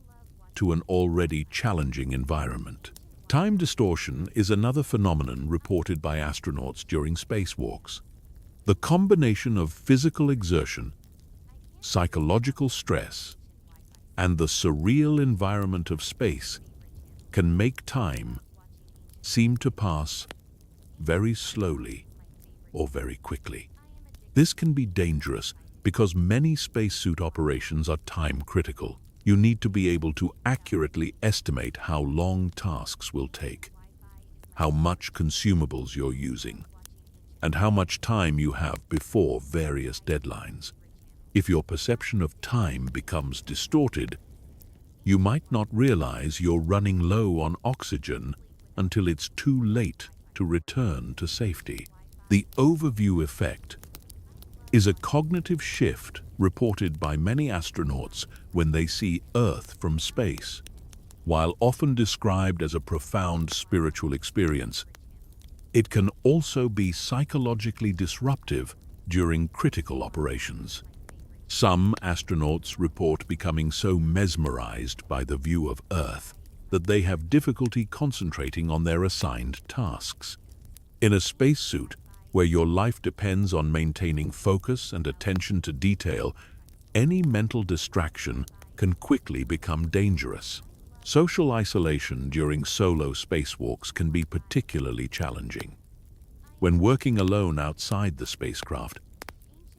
to an already challenging environment. Time distortion is another phenomenon reported by astronauts during spacewalks. The combination of physical exertion, psychological stress, and the surreal environment of space can make time seem to pass very slowly or very quickly. This can be dangerous because many spacesuit operations are time-critical. You need to be able to accurately estimate how long tasks will take, how much consumables you're using, and how much time you have before various deadlines. If your perception of time becomes distorted, you might not realize you're running low on oxygen until it's too late to return to safety. The overview effect is a cognitive shift reported by many astronauts when they see Earth from space. While often described as a profound spiritual experience, it can also be psychologically disruptive during critical operations. Some astronauts report becoming so mesmerized by the view of Earth that they have difficulty concentrating on their assigned tasks. In a spacesuit, where your life depends on maintaining focus and attention to detail, any mental distraction can quickly become dangerous. Social isolation during solo spacewalks can be particularly challenging. When working alone outside the spacecraft,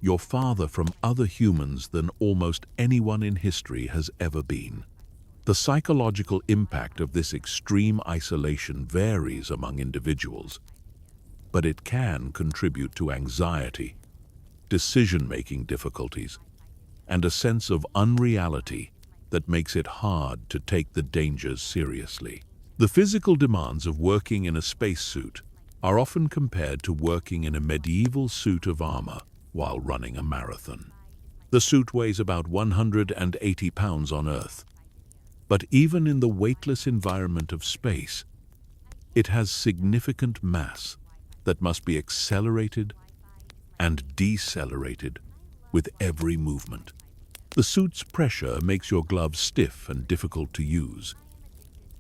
you're farther from other humans than almost anyone in history has ever been. The psychological impact of this extreme isolation varies among individuals, but it can contribute to anxiety, decision-making difficulties, and a sense of unreality that makes it hard to take the dangers seriously. The physical demands of working in a spacesuit are often compared to working in a medieval suit of armor while running a marathon. The suit weighs about 180 pounds on Earth, but even in the weightless environment of space, it has significant mass that must be accelerated and decelerated with every movement. The suit's pressure makes your gloves stiff and difficult to use,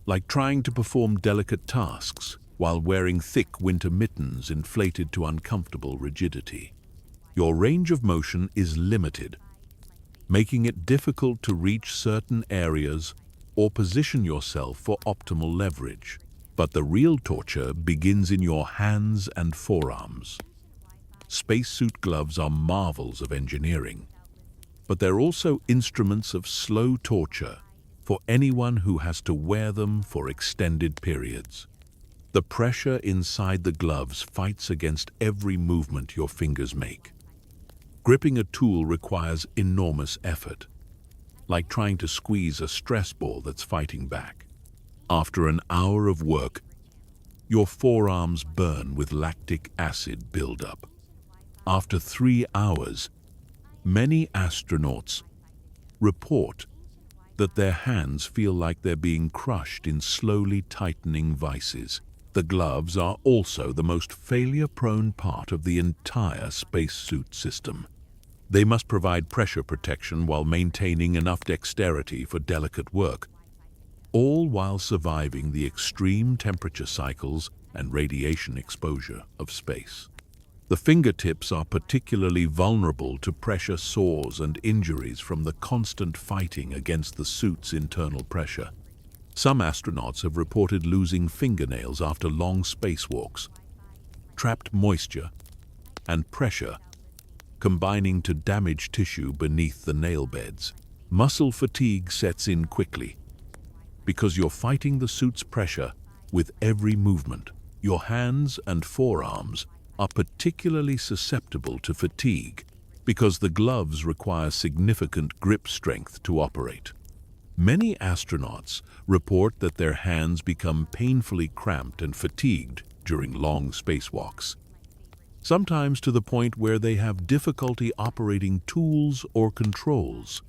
like trying to perform delicate tasks while wearing thick winter mittens inflated to uncomfortable rigidity. Your range of motion is limited, making it difficult to reach certain areas or position yourself for optimal leverage. But the real torture begins in your hands and forearms. Spacesuit gloves are marvels of engineering, but they're also instruments of slow torture for anyone who has to wear them for extended periods. The pressure inside the gloves fights against every movement your fingers make. Gripping a tool requires enormous effort, like trying to squeeze a stress ball that's fighting back. After an hour of work, your forearms burn with lactic acid buildup. After 3 hours, many astronauts report that their hands feel like they're being crushed in slowly tightening vices. The gloves are also the most failure-prone part of the entire spacesuit system. They must provide pressure protection while maintaining enough dexterity for delicate work, all while surviving the extreme temperature cycles and radiation exposure of space. The fingertips are particularly vulnerable to pressure sores and injuries from the constant fighting against the suit's internal pressure. Some astronauts have reported losing fingernails after long spacewalks. Trapped moisture and pressure combining to damage tissue beneath the nail beds. Muscle fatigue sets in quickly because you're fighting the suit's pressure with every movement. Your hands and forearms are particularly susceptible to fatigue because the gloves require significant grip strength to operate. Many astronauts report that their hands become painfully cramped and fatigued during long spacewalks, sometimes to the point where they have difficulty operating tools or controls.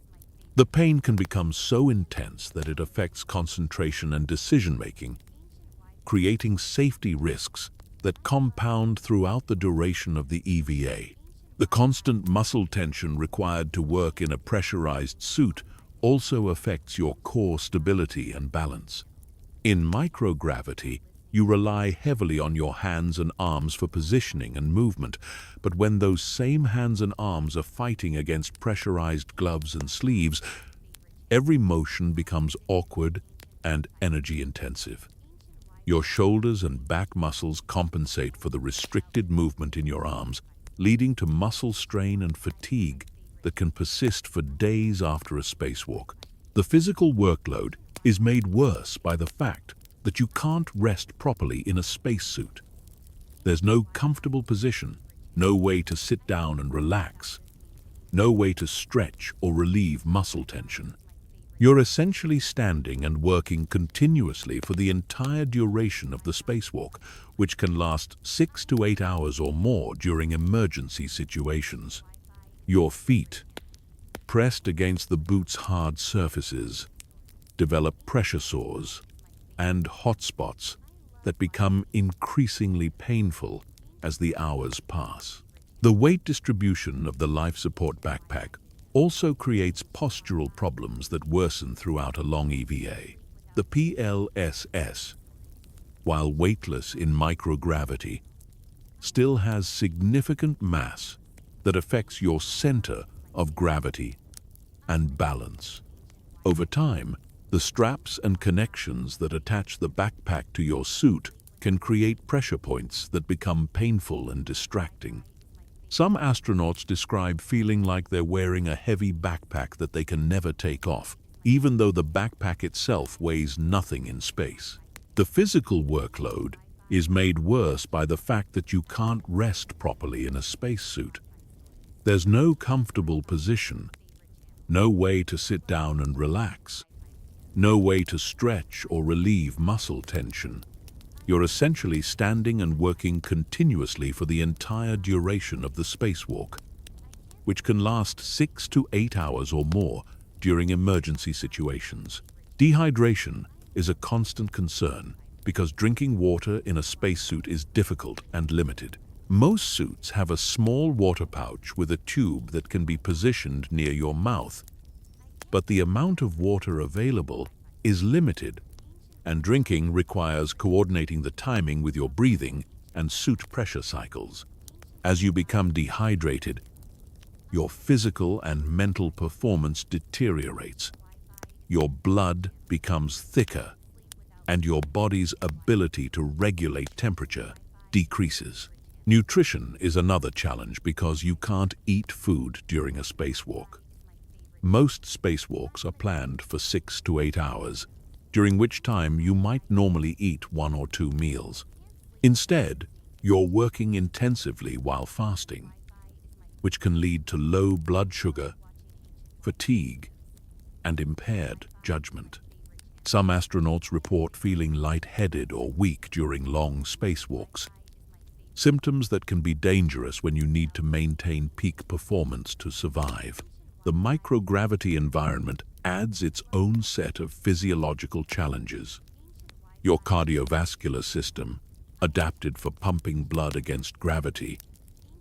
The pain can become so intense that it affects concentration and decision-making, creating safety risks that compound throughout the duration of the EVA. The constant muscle tension required to work in a pressurized suit also affects your core stability and balance. In microgravity, you rely heavily on your hands and arms for positioning and movement, but when those same hands and arms are fighting against pressurized gloves and sleeves, every motion becomes awkward and energy-intensive. Your shoulders and back muscles compensate for the restricted movement in your arms, leading to muscle strain and fatigue that can persist for days after a spacewalk. The physical workload is made worse by the fact that you can't rest properly in a spacesuit. There's no comfortable position, no way to sit down and relax, no way to stretch or relieve muscle tension. You're essentially standing and working continuously for the entire duration of the spacewalk, which can last 6 to 8 hours or more during emergency situations. Your feet, pressed against the boot's hard surfaces, develop pressure sores and hot spots that become increasingly painful as the hours pass. The weight distribution of the life support backpack also creates postural problems that worsen throughout a long EVA. The PLSS, while weightless in microgravity, still has significant mass that affects your center of gravity and balance. Over time, the straps and connections that attach the backpack to your suit can create pressure points that become painful and distracting. Some astronauts describe feeling like they're wearing a heavy backpack that they can never take off, even though the backpack itself weighs nothing in space. The physical workload is made worse by the fact that you can't rest properly in a spacesuit. There's no comfortable position, no way to sit down and relax, no way to stretch or relieve muscle tension. You're essentially standing and working continuously for the entire duration of the spacewalk. which can last 6 to 8 hours or more during emergency situations. Dehydration is a constant concern because drinking water in a spacesuit is difficult and limited. Most suits have a small water pouch with a tube that can be positioned near your mouth, but the amount of water available is limited, and drinking requires coordinating the timing with your breathing and suit pressure cycles. As you become dehydrated, your physical and mental performance deteriorates. Your blood becomes thicker, and your body's ability to regulate temperature decreases. Nutrition is another challenge because you can't eat food during a spacewalk. Most spacewalks are planned for 6 to 8 hours, during which time you might normally eat 1 or 2 meals. Instead, you're working intensively while fasting, which can lead to low blood sugar, fatigue, and impaired judgment. Some astronauts report feeling lightheaded or weak during long spacewalks, symptoms that can be dangerous when you need to maintain peak performance to survive. The microgravity environment adds its own set of physiological challenges. Your cardiovascular system, adapted for pumping blood against gravity,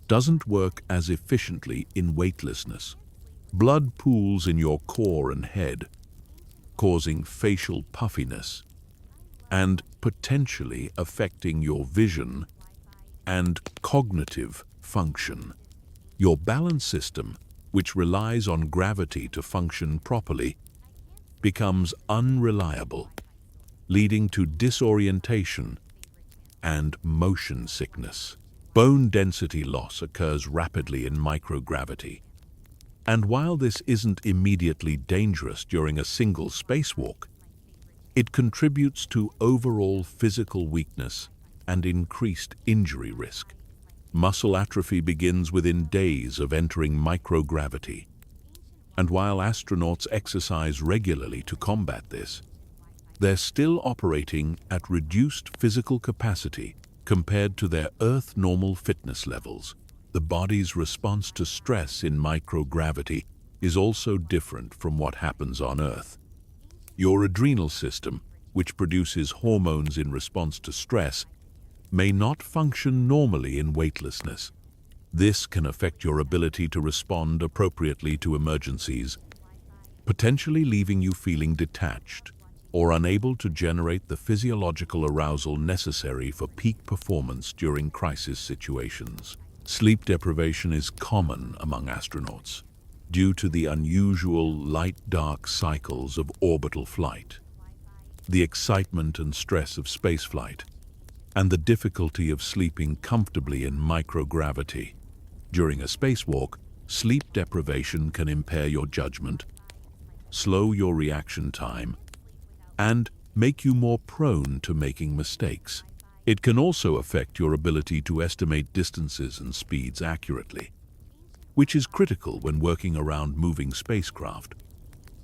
doesn't work as efficiently in weightlessness. Blood pools in your core and head, causing facial puffiness and potentially affecting your vision and cognitive function. Your balance system, which relies on gravity to function properly, becomes unreliable, leading to disorientation and motion sickness. Bone density loss occurs rapidly in microgravity, and while this isn't immediately dangerous during a single spacewalk, it contributes to overall physical weakness and increased injury risk. Muscle atrophy begins within days of entering microgravity, and while astronauts exercise regularly to combat this, they're still operating at reduced physical capacity compared to their Earth normal fitness levels. The body's response to stress in microgravity is also different from what happens on Earth. Your adrenal system, which produces hormones in response to stress, may not function normally in weightlessness. This can affect your ability to respond appropriately to emergencies, potentially leaving you feeling detached or unable to generate the physiological arousal necessary for peak performance during crisis situations. Sleep deprivation is common among astronauts due to the unusual light-dark cycles of orbital flight, the excitement and stress of spaceflight, and the difficulty of sleeping comfortably in microgravity. During a spacewalk, sleep deprivation can impair your judgment, slow your reaction time, and make you more prone to making mistakes. It can also affect your ability to estimate distances and speeds accurately, which is critical when working around moving spacecraft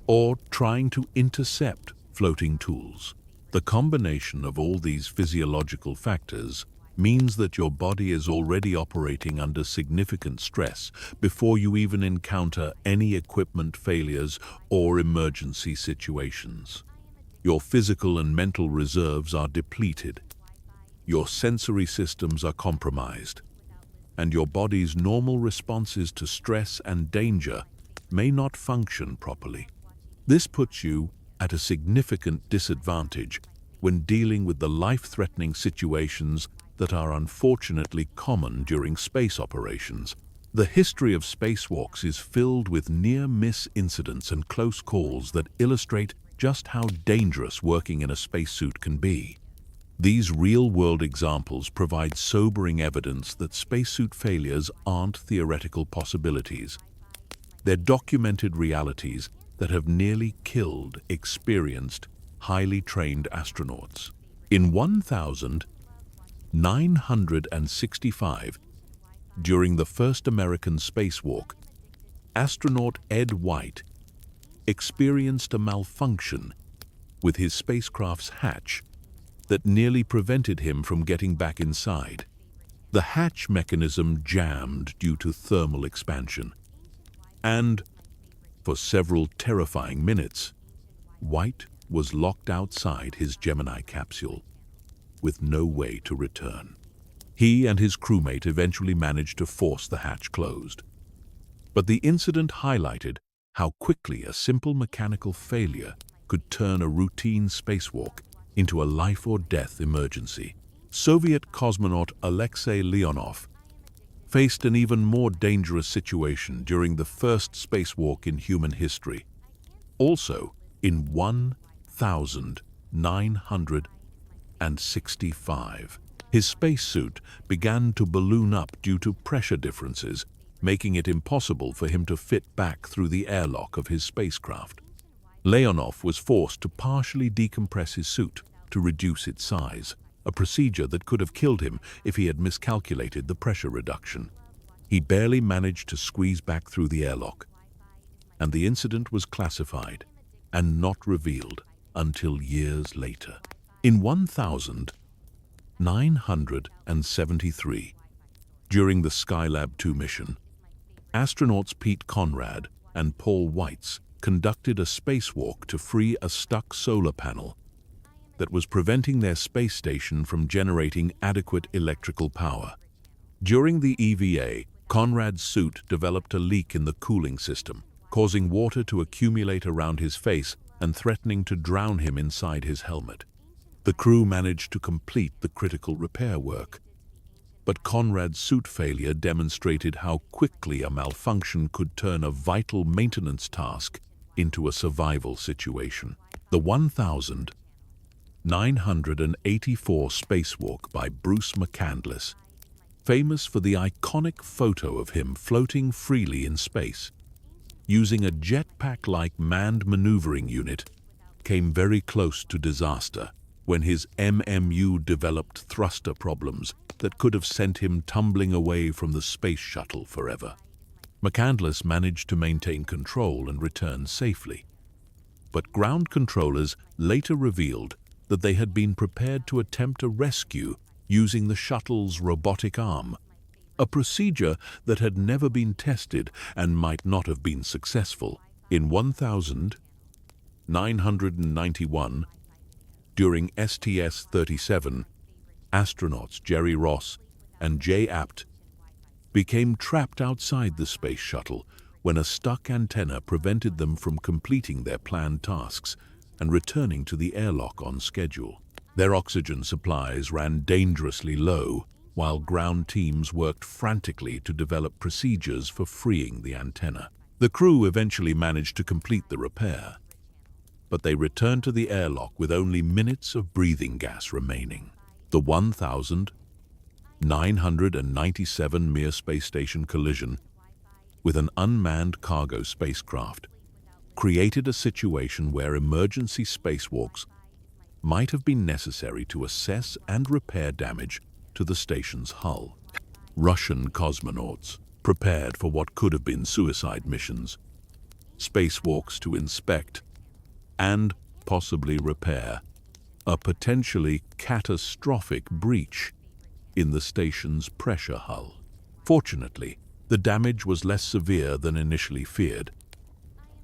or trying to intercept floating tools. The combination of all these physiological factors means that your body is already operating under significant stress before you even encounter any equipment failures or emergency situations. Your physical and mental reserves are depleted, your sensory systems are compromised, and your body's normal responses to stress and danger may not function properly. This puts you at a significant disadvantage when dealing with the life-threatening situations that are unfortunately common during space operations. The history of spacewalks is filled with near-miss incidents and close calls that illustrate just how dangerous working in a spacesuit can be. These real-world examples provide sobering evidence that spacesuit failures aren't theoretical possibilities. They're documented realities that have nearly killed experienced, highly trained astronauts. In 1965, during the first American spacewalk, astronaut Ed White experienced a malfunction with his spacecraft's hatch that nearly prevented him from getting back inside. The hatch mechanism jammed due to thermal expansion, And, for several terrifying minutes, White was locked outside his Gemini capsule, with no way to return. He and his crewmate eventually managed to force the hatch closed. But the incident highlighted how quickly a simple mechanical failure could turn a routine spacewalk into a life-or-death emergency. Soviet cosmonaut Alexei Leonov faced an even more dangerous situation during the first spacewalk in human history. Also, in 1965, his spacesuit began to balloon up due to pressure differences, making it impossible for him to fit back through the airlock of his spacecraft. Leonov was forced to partially decompress his suit to reduce its size, a procedure that could have killed him if he had miscalculated the pressure reduction. He barely managed to squeeze back through the airlock, and the incident was classified and not revealed until years later. In 1973, during the Skylab 2 mission, astronauts Pete Conrad and Paul Weitz conducted a spacewalk to free a stuck solar panel that was preventing their space station from generating adequate electrical power. During the EVA, Conrad's suit developed a leak in the cooling system, causing water to accumulate around his face and threatening to drown him inside his helmet. The crew managed to complete the critical repair work, but Conrad's suit failure demonstrated how quickly a malfunction could turn a vital maintenance task into a survival situation. The 1984 spacewalk by Bruce McCandless, famous for the iconic photo of him floating freely in space, using a jetpack-like manned maneuvering unit, came very close to disaster when his MMU developed thruster problems that could have sent him tumbling away from the space shuttle forever. McCandless managed to maintain control and return safely, but ground controllers later revealed that they had been prepared to attempt a rescue using the shuttle's robotic arm, a procedure that had never been tested and might not have been successful. In 1991, during STS-37, astronauts Jerry Ross and Jay Apt became trapped outside the space shuttle when a stuck antenna prevented them from completing their planned tasks and returning to the airlock on schedule. Their oxygen supplies ran dangerously low, while ground teams worked frantically to develop procedures for freeing the antenna. The crew eventually managed to complete the repair, but they returned to the airlock with only minutes of breathing gas remaining. The 1997 Mir space station collision with an unmanned cargo spacecraft created a situation where emergency spacewalks might have been necessary to assess and repair damage to the station's hull. Russian cosmonauts prepared for what could have been suicide missions, spacewalks to inspect and possibly repair a potentially catastrophic breach in the station's pressure hull. Fortunately, the damage was less severe than initially feared,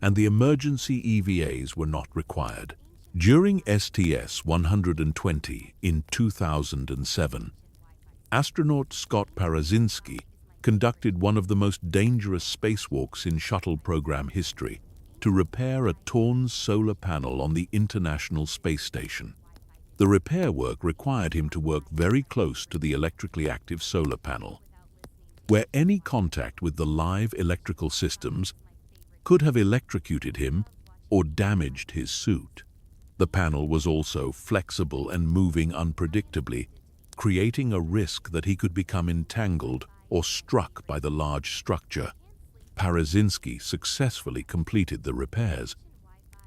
and the emergency EVAs were not required. During STS-120 in 2007, astronaut Scott Parazynski conducted one of the most dangerous spacewalks in shuttle program history to repair a torn solar panel on the International Space Station. The repair work required him to work very close to the electrically active solar panel, where any contact with the live electrical systems could have electrocuted him or damaged his suit. The panel was also flexible and moving unpredictably, creating a risk that he could become entangled or struck by the large structure. Parazynski successfully completed the repairs,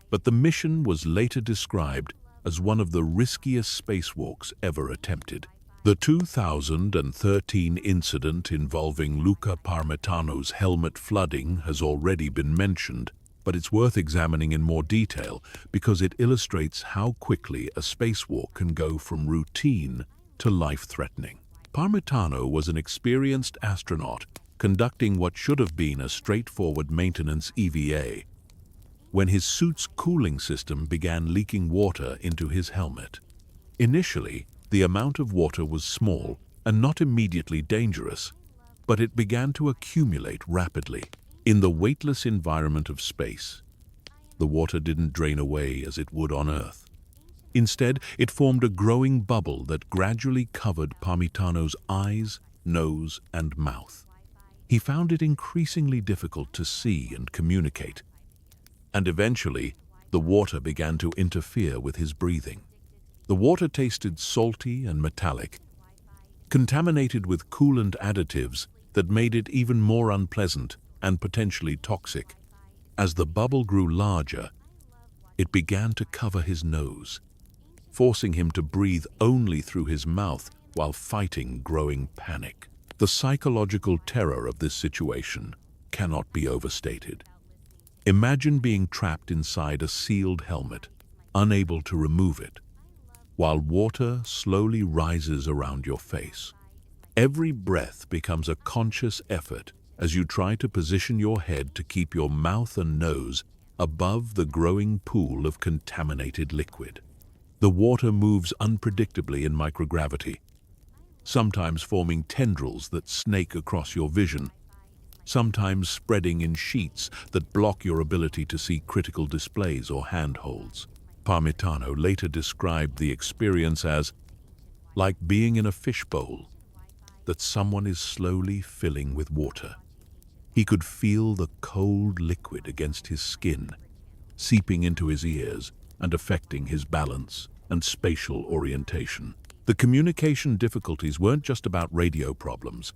but the mission was later described as one of the riskiest spacewalks ever attempted. The 2013 incident involving Luca Parmitano's helmet flooding has already been mentioned, but it's worth examining in more detail because it illustrates how quickly a spacewalk can go from routine to life-threatening. Parmitano was an experienced astronaut conducting what should have been a straightforward maintenance EVA, when his suit's cooling system began leaking water into his helmet. Initially, the amount of water was small and not immediately dangerous, but it began to accumulate rapidly. In the weightless environment of space, the water didn't drain away as it would on Earth. Instead, it formed a growing bubble that gradually covered Parmitano's eyes, nose, and mouth. He found it increasingly difficult to see and communicate, and eventually, the water began to interfere with his breathing. The water tasted salty and metallic, contaminated with coolant additives that made it even more unpleasant and potentially toxic. As the bubble grew larger, it began to cover his nose, forcing him to breathe only through his mouth while fighting growing panic. The psychological terror of this situation cannot be overstated. Imagine being trapped inside a sealed helmet, unable to remove it, while water slowly rises around your face. Every breath becomes a conscious effort as you try to position your head to keep your mouth and nose above the growing pool of contaminated liquid. The water moves unpredictably in microgravity, sometimes forming tendrils that snake across your vision, sometimes spreading in sheets that block your ability to see critical displays or handholds. Parmitano later described the experience as like being in a fishbowl that someone is slowly filling with water. He could feel the cold liquid against his skin, seeping into his ears and affecting his balance and spatial orientation. The communication difficulties weren't just about radio problems.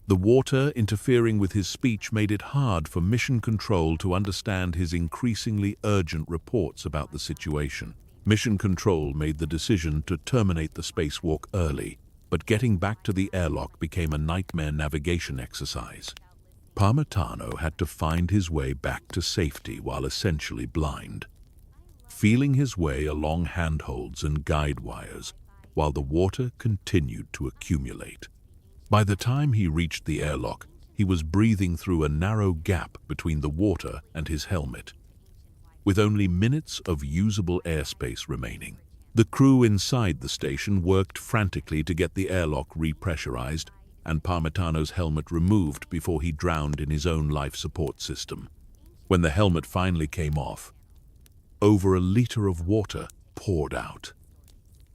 The water interfering with his speech made it hard for Mission Control to understand his increasingly urgent reports about the situation. Mission Control made the decision to terminate the spacewalk early, but getting back to the airlock became a nightmare navigation exercise. Parmitano had to find his way back to safety while essentially blind, feeling his way along handholds and guide wires while the water continued to accumulate. By the time he reached the airlock, he was breathing through a narrow gap between the water and his helmet, with only minutes of usable airspace remaining. The crew inside the station worked frantically to get the airlock repressurized and Parmitano's helmet removed before he drowned in his own life support system. When the helmet finally came off, over a liter of water poured out,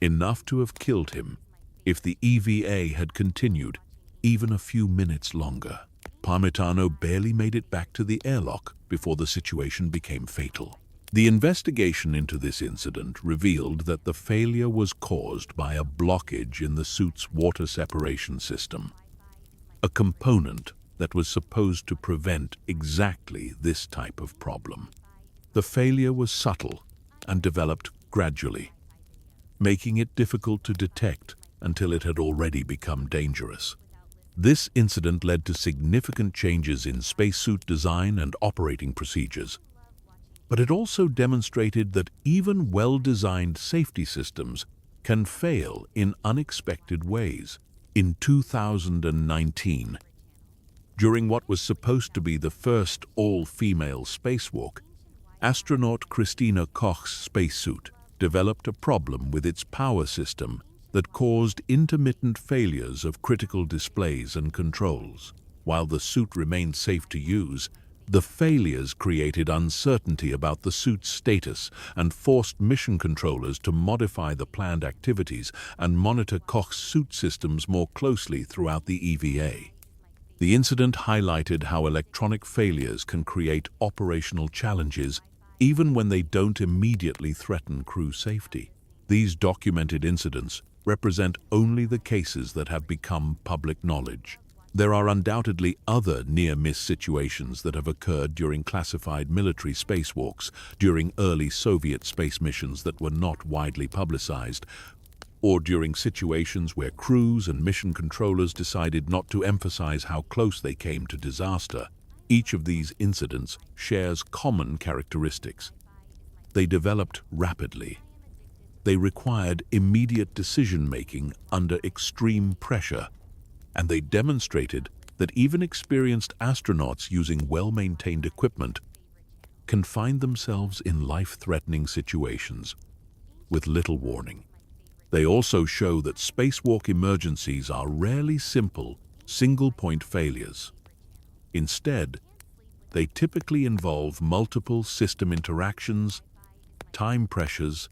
enough to have killed him if the EVA had continued even a few minutes longer. Parmitano barely made it back to the airlock before the situation became fatal. The investigation into this incident revealed that the failure was caused by a blockage in the suit's water separation system, a component that was supposed to prevent exactly this type of problem. The failure was subtle and developed gradually, making it difficult to detect until it had already become dangerous. This incident led to significant changes in spacesuit design and operating procedures, but it also demonstrated that even well-designed safety systems can fail in unexpected ways. In 2019, during what was supposed to be the first all-female spacewalk, astronaut Christina Koch's spacesuit developed a problem with its power system that caused intermittent failures of critical displays and controls. While the suit remained safe to use, the failures created uncertainty about the suit's status and forced mission controllers to modify the planned activities and monitor Koch's suit systems more closely throughout the EVA. The incident highlighted how electronic failures can create operational challenges even when they don't immediately threaten crew safety. These documented incidents represent only the cases that have become public knowledge. There are undoubtedly other near-miss situations that have occurred during classified military spacewalks, during early Soviet space missions that were not widely publicized, or during situations where crews and mission controllers decided not to emphasize how close they came to disaster. Each of these incidents shares common characteristics. They developed rapidly. They required immediate decision-making under extreme pressure, and they demonstrated that even experienced astronauts using well-maintained equipment can find themselves in life-threatening situations with little warning. They also show that spacewalk emergencies are rarely simple, single-point failures. Instead, they typically involve multiple system interactions, time pressures,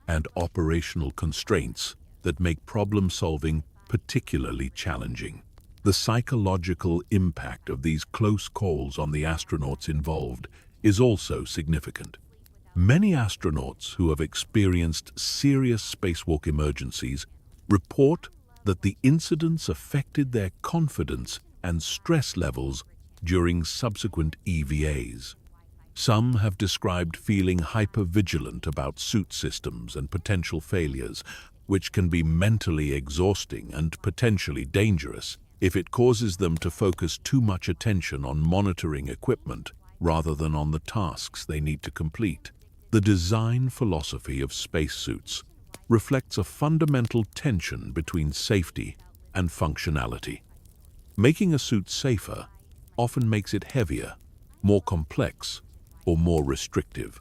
and operational constraints that make problem-solving particularly challenging. The psychological impact of these close calls on the astronauts involved is also significant. Many astronauts who have experienced serious spacewalk emergencies report that the incidents affected their confidence and stress levels during subsequent EVAs. Some have described feeling hypervigilant about suit systems and potential failures, which can be mentally exhausting and potentially dangerous if it causes them to focus too much attention on monitoring equipment rather than on the tasks they need to complete. The design philosophy of spacesuits reflects a fundamental tension between safety and functionality. Making a suit safer often makes it heavier, more complex, or more restrictive.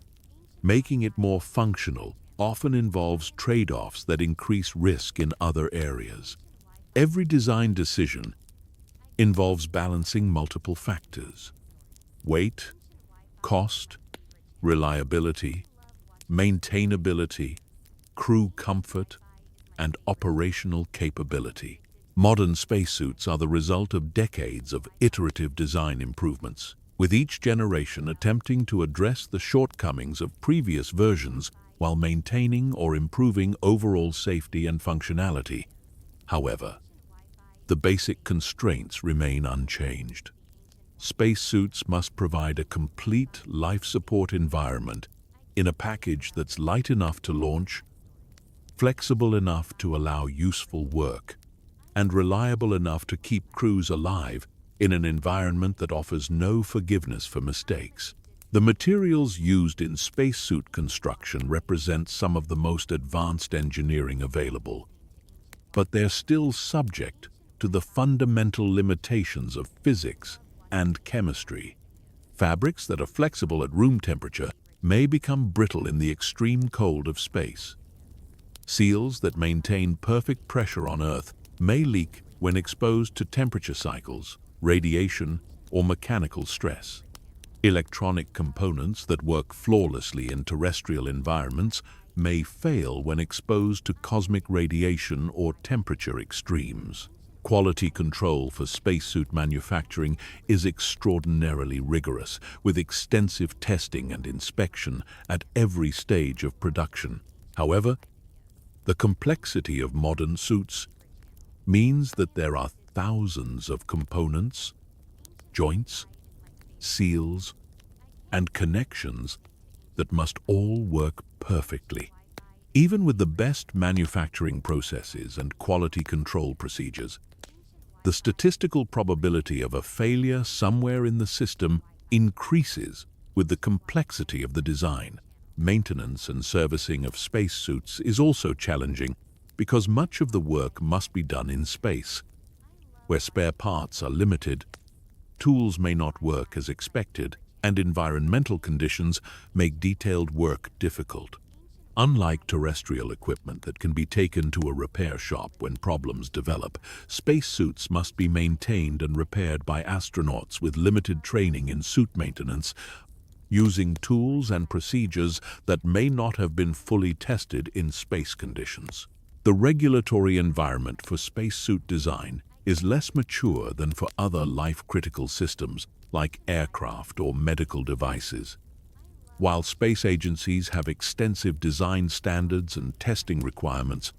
Making it more functional often involves trade-offs that increase risk in other areas. Every design decision involves balancing multiple factors: weight, cost, reliability, maintainability, crew comfort, and operational capability. Modern spacesuits are the result of decades of iterative design improvements, with each generation attempting to address the shortcomings of previous versions while maintaining or improving overall safety and functionality. However, the basic constraints remain unchanged. Spacesuits must provide a complete life support environment in a package that's light enough to launch, flexible enough to allow useful work, and reliable enough to keep crews alive in an environment that offers no forgiveness for mistakes. The materials used in spacesuit construction represent some of the most advanced engineering available, but they're still subject to the fundamental limitations of physics and chemistry. Fabrics that are flexible at room temperature may become brittle in the extreme cold of space. Seals that maintain perfect pressure on Earth may leak when exposed to temperature cycles, radiation, or mechanical stress. Electronic components that work flawlessly in terrestrial environments may fail when exposed to cosmic radiation or temperature extremes. Quality control for spacesuit manufacturing is extraordinarily rigorous, with extensive testing and inspection at every stage of production. However, the complexity of modern suits means that there are thousands of components, joints, seals, and connections that must all work perfectly. Even with the best manufacturing processes and quality control procedures, the statistical probability of a failure somewhere in the system increases with the complexity of the design. Maintenance and servicing of spacesuits is also challenging because much of the work must be done in space. Where spare parts are limited, tools may not work as expected, and environmental conditions make detailed work difficult. Unlike terrestrial equipment that can be taken to a repair shop when problems develop, spacesuits must be maintained and repaired by astronauts with limited training in suit maintenance, using tools and procedures that may not have been fully tested in space conditions. The regulatory environment for spacesuit design is less mature than for other life-critical systems like aircraft or medical devices. While space agencies have extensive design standards and testing requirements,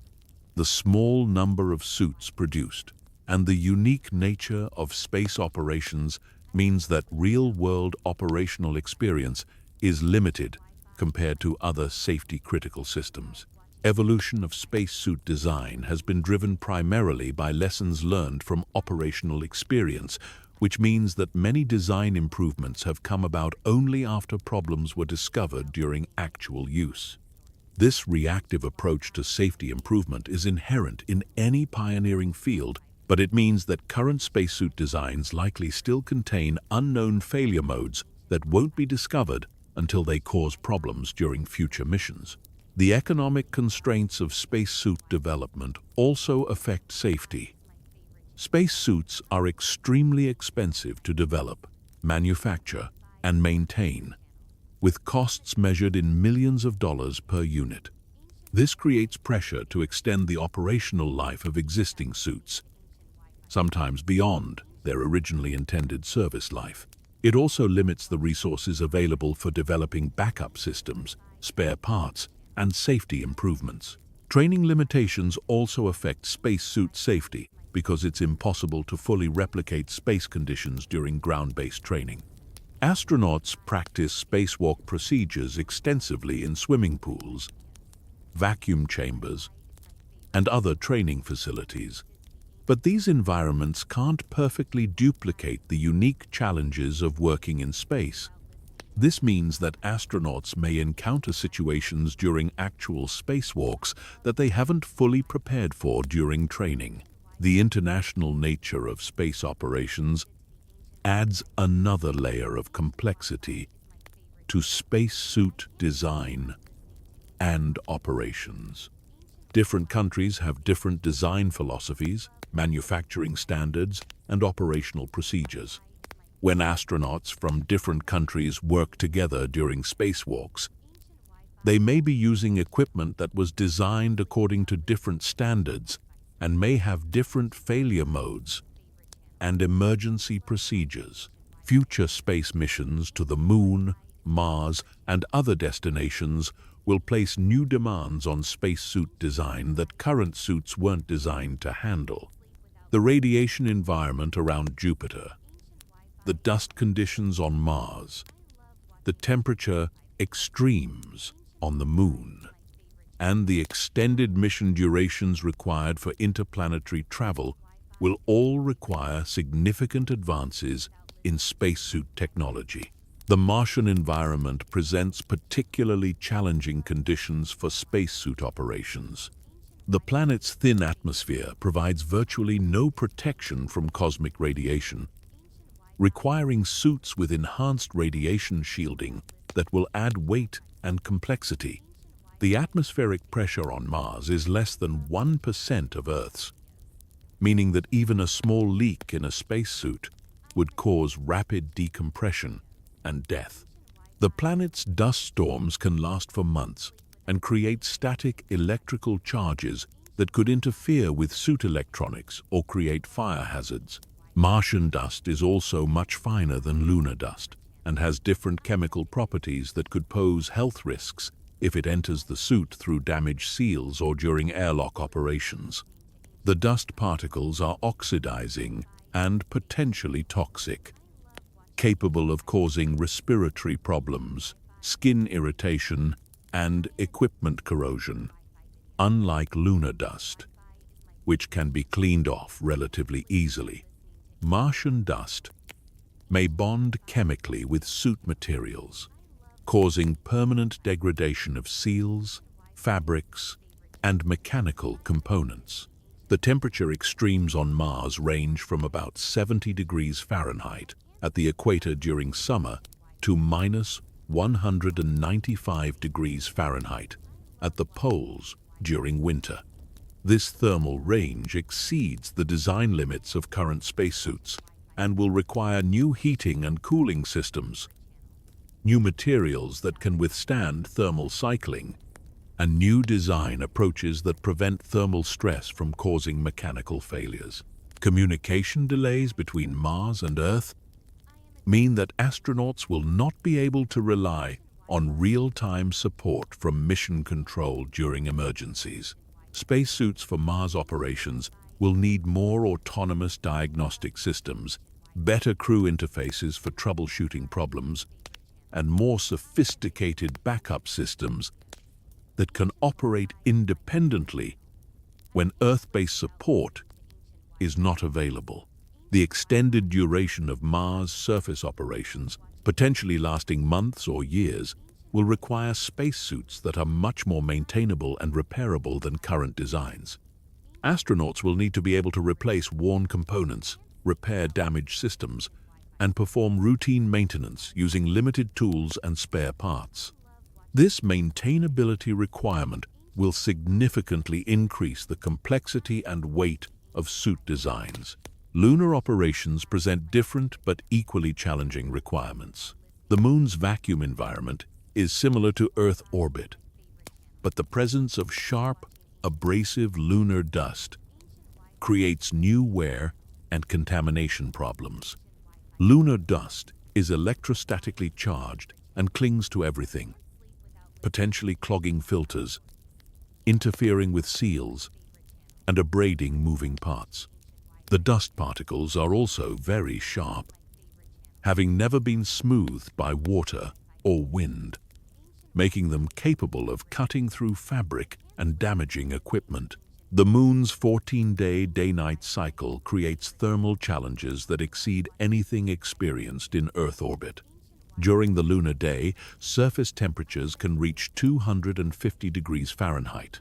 the small number of suits produced and the unique nature of space operations means that real-world operational experience is limited compared to other safety-critical systems. Evolution of spacesuit design has been driven primarily by lessons learned from operational experience, which means that many design improvements have come about only after problems were discovered during actual use. This reactive approach to safety improvement is inherent in any pioneering field but it means that current spacesuit designs likely still contain unknown failure modes that won't be discovered until they cause problems during future missions. The economic constraints of spacesuit development also affect safety. Spacesuits are extremely expensive to develop, manufacture, and maintain, with costs measured in millions of dollars per unit. This creates pressure to extend the operational life of existing suits, sometimes beyond their originally intended service life. It also limits the resources available for developing backup systems, spare parts, and safety improvements. Training limitations also affect spacesuit safety because it's impossible to fully replicate space conditions during ground-based training. Astronauts practice spacewalk procedures extensively in swimming pools, vacuum chambers, and other training facilities. But these environments can't perfectly duplicate the unique challenges of working in space. This means that astronauts may encounter situations during actual spacewalks that they haven't fully prepared for during training. The international nature of space operations adds another layer of complexity to spacesuit design and operations. Different countries have different design philosophies, manufacturing standards, and operational procedures. When astronauts from different countries work together during spacewalks, they may be using equipment that was designed according to different standards and may have different failure modes and emergency procedures. Future space missions to the Moon, Mars, and other destinations will place new demands on spacesuit design that current suits weren't designed to handle. The radiation environment around Jupiter, the dust conditions on Mars, the temperature extremes on the Moon, and the extended mission durations required for interplanetary travel will all require significant advances in spacesuit technology. The Martian environment presents particularly challenging conditions for spacesuit operations. The planet's thin atmosphere provides virtually no protection from cosmic radiation, requiring suits with enhanced radiation shielding that will add weight and complexity. The atmospheric pressure on Mars is less than 1% of Earth's, meaning that even a small leak in a spacesuit would cause rapid decompression and death. The planet's dust storms can last for months and create static electrical charges that could interfere with suit electronics or create fire hazards. Martian dust is also much finer than lunar dust and has different chemical properties that could pose health risks if it enters the suit through damaged seals or during airlock operations. The dust particles are oxidizing and potentially toxic, capable of causing respiratory problems, skin irritation, and equipment corrosion, unlike lunar dust, which can be cleaned off relatively easily. Martian dust may bond chemically with suit materials, causing permanent degradation of seals, fabrics, and mechanical components. The temperature extremes on Mars range from about 70 degrees Fahrenheit at the equator during summer to minus 195 degrees Fahrenheit at the poles during winter. This thermal range exceeds the design limits of current spacesuits and will require new heating and cooling systems, new materials that can withstand thermal cycling, and new design approaches that prevent thermal stress from causing mechanical failures. Communication delays between Mars and Earth mean that astronauts will not be able to rely on real-time support from mission control during emergencies. Spacesuits for Mars operations will need more autonomous diagnostic systems, better crew interfaces for troubleshooting problems, and more sophisticated backup systems that can operate independently when Earth-based support is not available. The extended duration of Mars surface operations, potentially lasting months or years, will require spacesuits that are much more maintainable and repairable than current designs. Astronauts will need to be able to replace worn components, repair damaged systems, and perform routine maintenance using limited tools and spare parts. This maintainability requirement will significantly increase the complexity and weight of suit designs. Lunar operations present different but equally challenging requirements. The Moon's vacuum environment is similar to Earth orbit, but the presence of sharp, abrasive lunar dust creates new wear and contamination problems. Lunar dust is electrostatically charged and clings to everything, potentially clogging filters, interfering with seals, and abrading moving parts. The dust particles are also very sharp, having never been smoothed by water or wind, making them capable of cutting through fabric and damaging equipment. The Moon's 14-day day-night cycle creates thermal challenges that exceed anything experienced in Earth orbit. During the lunar day, surface temperatures can reach 250 degrees Fahrenheit,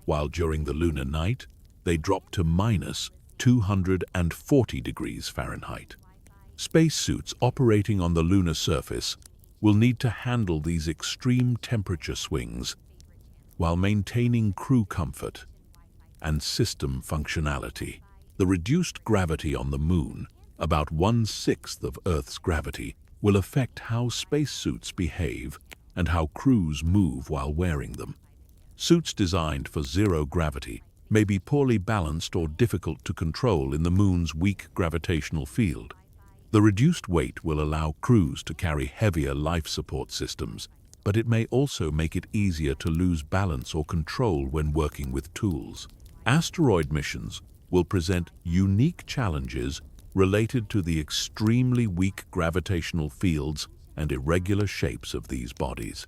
while during the lunar night, they drop to minus 240 degrees Fahrenheit. Spacesuits operating on the lunar surface will need to handle these extreme temperature swings while maintaining crew comfort and system functionality. The reduced gravity on the Moon, about 1/6 of Earth's gravity, will affect how spacesuits behave and how crews move while wearing them. Suits designed for zero gravity may be poorly balanced or difficult to control in the Moon's weak gravitational field. The reduced weight will allow crews to carry heavier life support systems, but it may also make it easier to lose balance or control when working with tools. Asteroid missions will present unique challenges related to the extremely weak gravitational fields and irregular shapes of these bodies.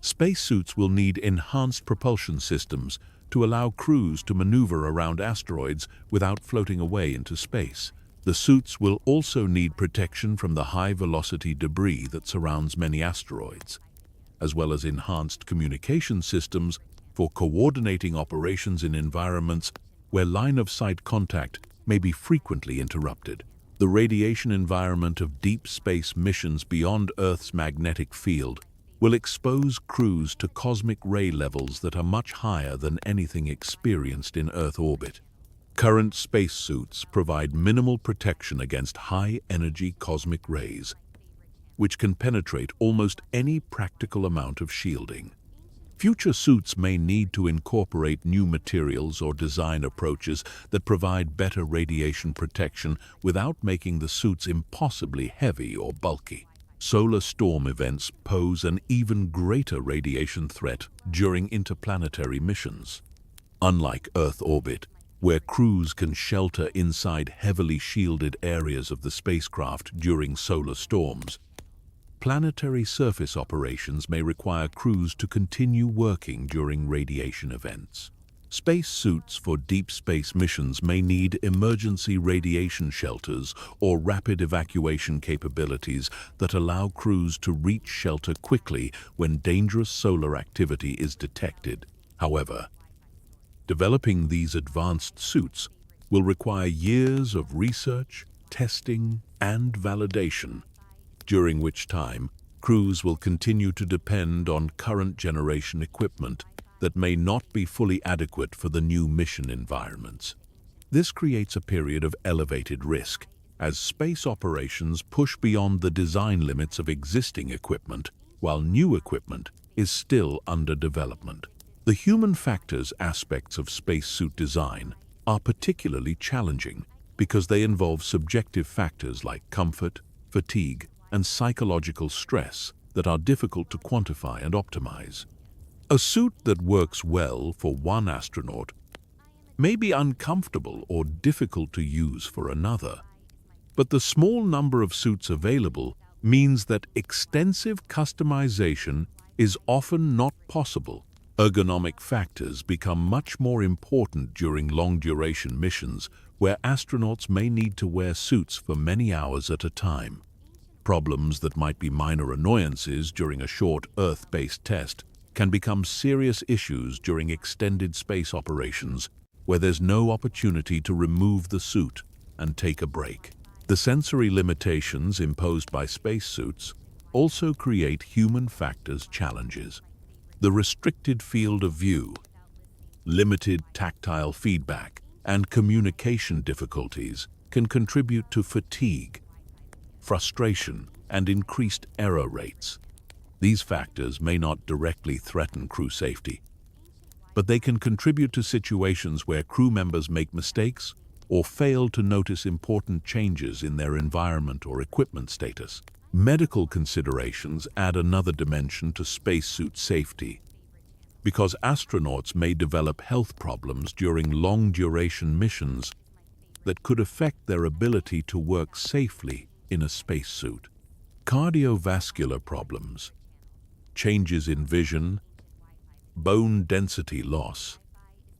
Spacesuits will need enhanced propulsion systems to allow crews to maneuver around asteroids without floating away into space. The suits will also need protection from the high-velocity debris that surrounds many asteroids, as well as enhanced communication systems for coordinating operations in environments where line-of-sight contact may be frequently interrupted. The radiation environment of deep space missions beyond Earth's magnetic field will expose crews to cosmic ray levels that are much higher than anything experienced in Earth orbit. Current spacesuits provide minimal protection against high-energy cosmic rays, which can penetrate almost any practical amount of shielding. Future suits may need to incorporate new materials or design approaches that provide better radiation protection without making the suits impossibly heavy or bulky. Solar storm events pose an even greater radiation threat during interplanetary missions. Unlike Earth orbit, where crews can shelter inside heavily shielded areas of the spacecraft during solar storms, planetary surface operations may require crews to continue working during radiation events. Space suits for deep space missions may need emergency radiation shelters or rapid evacuation capabilities that allow crews to reach shelter quickly when dangerous solar activity is detected. However, developing these advanced suits will require years of research, testing, and validation, during which time crews will continue to depend on current generation equipment that may not be fully adequate for the new mission environments. This creates a period of elevated risk as space operations push beyond the design limits of existing equipment, while new equipment is still under development. The human factors aspects of spacesuit design are particularly challenging because they involve subjective factors like comfort, fatigue, and psychological stress that are difficult to quantify and optimize. A suit that works well for one astronaut may be uncomfortable or difficult to use for another, but the small number of suits available means that extensive customization is often not possible. Ergonomic factors become much more important during long-duration missions where astronauts may need to wear suits for many hours at a time. Problems that might be minor annoyances during a short Earth-based test can become serious issues during extended space operations where there's no opportunity to remove the suit and take a break. The sensory limitations imposed by spacesuits also create human factors challenges. The restricted field of view, limited tactile feedback, and communication difficulties can contribute to fatigue, frustration, and increased error rates. These factors may not directly threaten crew safety, but they can contribute to situations where crew members make mistakes or fail to notice important changes in their environment or equipment status. Medical considerations add another dimension to spacesuit safety, because astronauts may develop health problems during long-duration missions that could affect their ability to work safely in a spacesuit. Cardiovascular problems, changes in vision, bone density loss,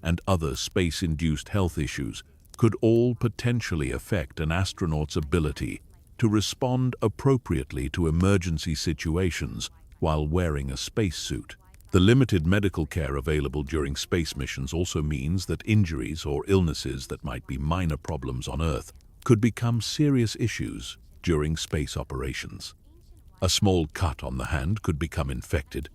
and other space-induced health issues could all potentially affect an astronaut's ability to respond appropriately to emergency situations while wearing a spacesuit. The limited medical care available during space missions also means that injuries or illnesses that might be minor problems on Earth could become serious issues during space operations. A small cut on the hand could become infected.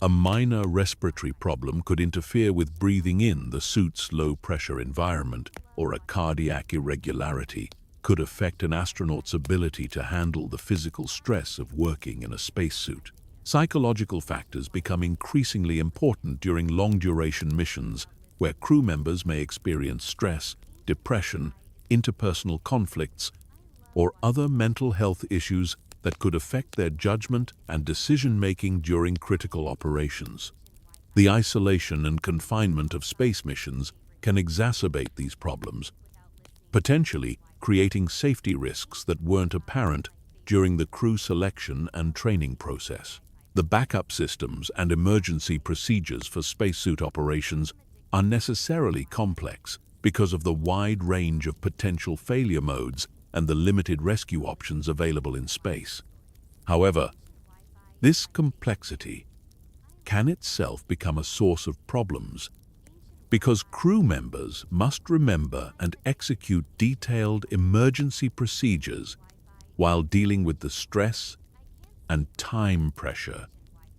A minor respiratory problem could interfere with breathing in the suit's low-pressure environment, or a cardiac irregularity could affect an astronaut's ability to handle the physical stress of working in a spacesuit. Psychological factors become increasingly important during long-duration missions, where crew members may experience stress, depression, interpersonal conflicts, or other mental health issues that could affect their judgment and decision-making during critical operations. The isolation and confinement of space missions can exacerbate these problems, potentially creating safety risks that weren't apparent during the crew selection and training process. The backup systems and emergency procedures for spacesuit operations are necessarily complex because of the wide range of potential failure modes and the limited rescue options available in space. However, this complexity can itself become a source of problems because crew members must remember and execute detailed emergency procedures while dealing with the stress and time pressure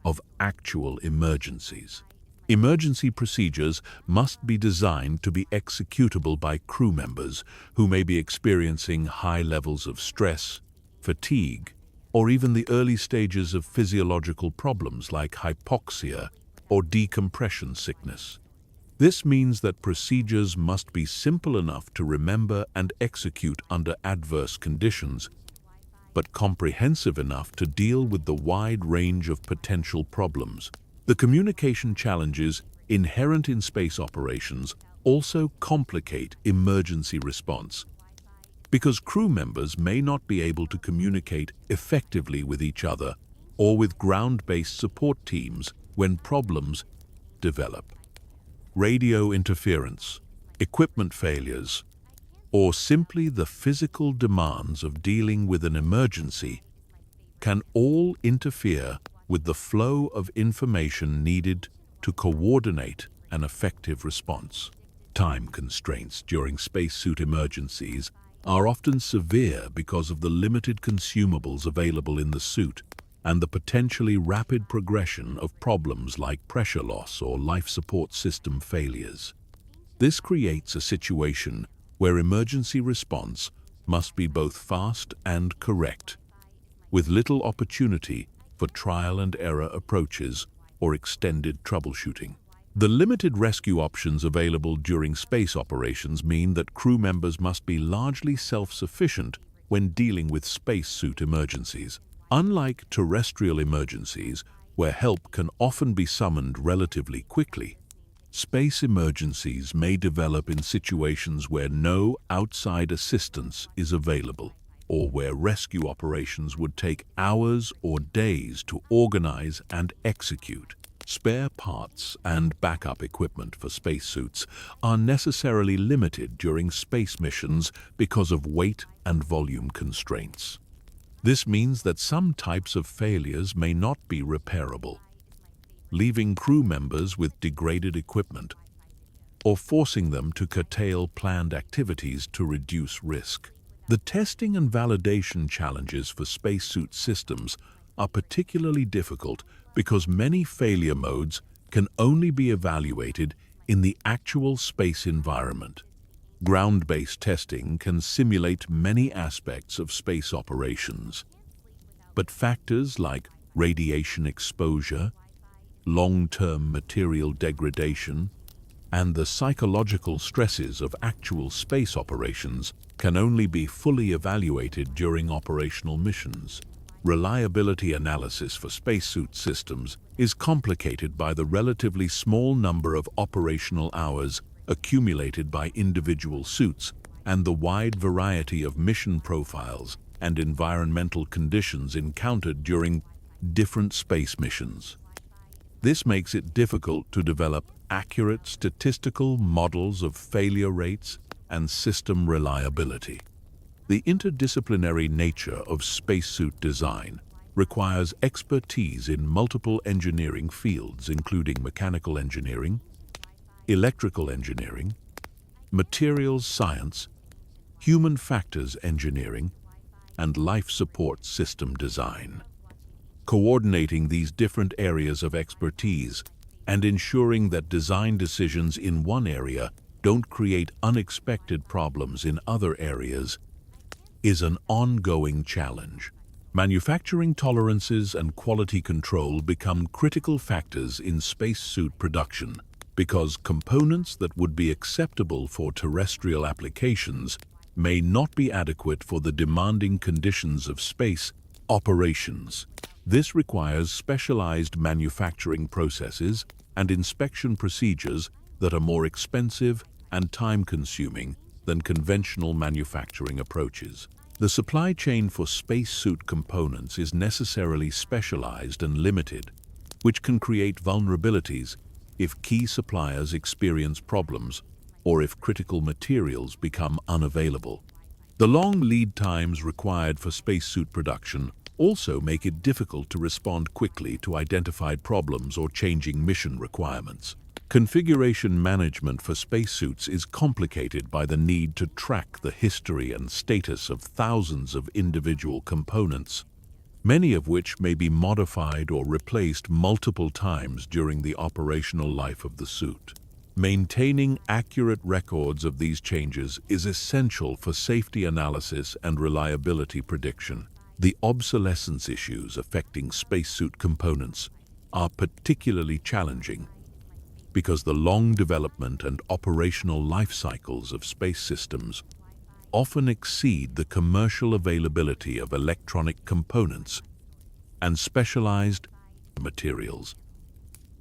of actual emergencies. Emergency procedures must be designed to be executable by crew members who may be experiencing high levels of stress, fatigue, or even the early stages of physiological problems like hypoxia or decompression sickness. This means that procedures must be simple enough to remember and execute under adverse conditions, but comprehensive enough to deal with the wide range of potential problems. The communication challenges inherent in space operations also complicate emergency response, because crew members may not be able to communicate effectively with each other or with ground-based support teams when problems develop. Radio interference, equipment failures, or simply the physical demands of dealing with an emergency can all interfere with the flow of information needed to coordinate an effective response. Time constraints during spacesuit emergencies are often severe because of the limited consumables available in the suit and the potentially rapid progression of problems like pressure loss or life support system failures. This creates a situation where emergency response must be both fast and correct, with little opportunity for trial and error approaches or extended troubleshooting. The limited rescue options available during space operations mean that crew members must be largely self-sufficient when dealing with spacesuit emergencies. Unlike terrestrial emergencies, where help can often be summoned relatively quickly, space emergencies may develop in situations where no outside assistance is available, or where rescue operations would take hours or days to organize and execute. Spare parts and backup equipment for spacesuits are necessarily limited during space missions because of weight and volume constraints. This means that some types of failures may not be repairable, leaving crew members with degraded equipment. or forcing them to curtail planned activities to reduce risk. The testing and validation challenges for spacesuit systems are particularly difficult because many failure modes can only be evaluated in the actual space environment. Ground-based testing can simulate many aspects of space operations, but factors like radiation exposure, long-term material degradation, and the psychological stresses of actual space operations can only be fully evaluated during operational missions. Reliability analysis for spacesuit systems is complicated by the relatively small number of operational hours accumulated by individual suits and the wide variety of mission profiles and environmental conditions encountered during different space missions. This makes it difficult to develop accurate statistical models of failure rates and system reliability. The interdisciplinary nature of spacesuit design requires expertise in multiple engineering fields, including mechanical engineering, electrical engineering, materials science, human factors engineering, and life support system design. Coordinating these different areas of expertise and ensuring that design decisions in one area don't create unexpected problems in other areas is an ongoing challenge. Manufacturing tolerances and quality control become critical factors in spacesuit production because components that would be acceptable for terrestrial applications may not be adequate for the demanding conditions of space operations. This requires specialized manufacturing processes and inspection procedures that are more expensive and time-consuming than conventional manufacturing approaches. The supply chain for spacesuit components is necessarily specialized and limited, which can create vulnerabilities if key suppliers experience problems or if critical materials become unavailable. The long lead times required for spacesuit production also make it difficult to respond quickly to identified problems or changing mission requirements. Configuration management for spacesuits is complicated by the need to track the history and status of thousands of individual components, many of which may be modified or replaced multiple times during the operational life of the suit. Maintaining accurate records of these changes is essential for safety analysis and reliability prediction. The obsolescence issues affecting spacesuit components are particularly challenging because the long development and operational life cycles of space systems often exceed the commercial availability of electronic components and specialized materials.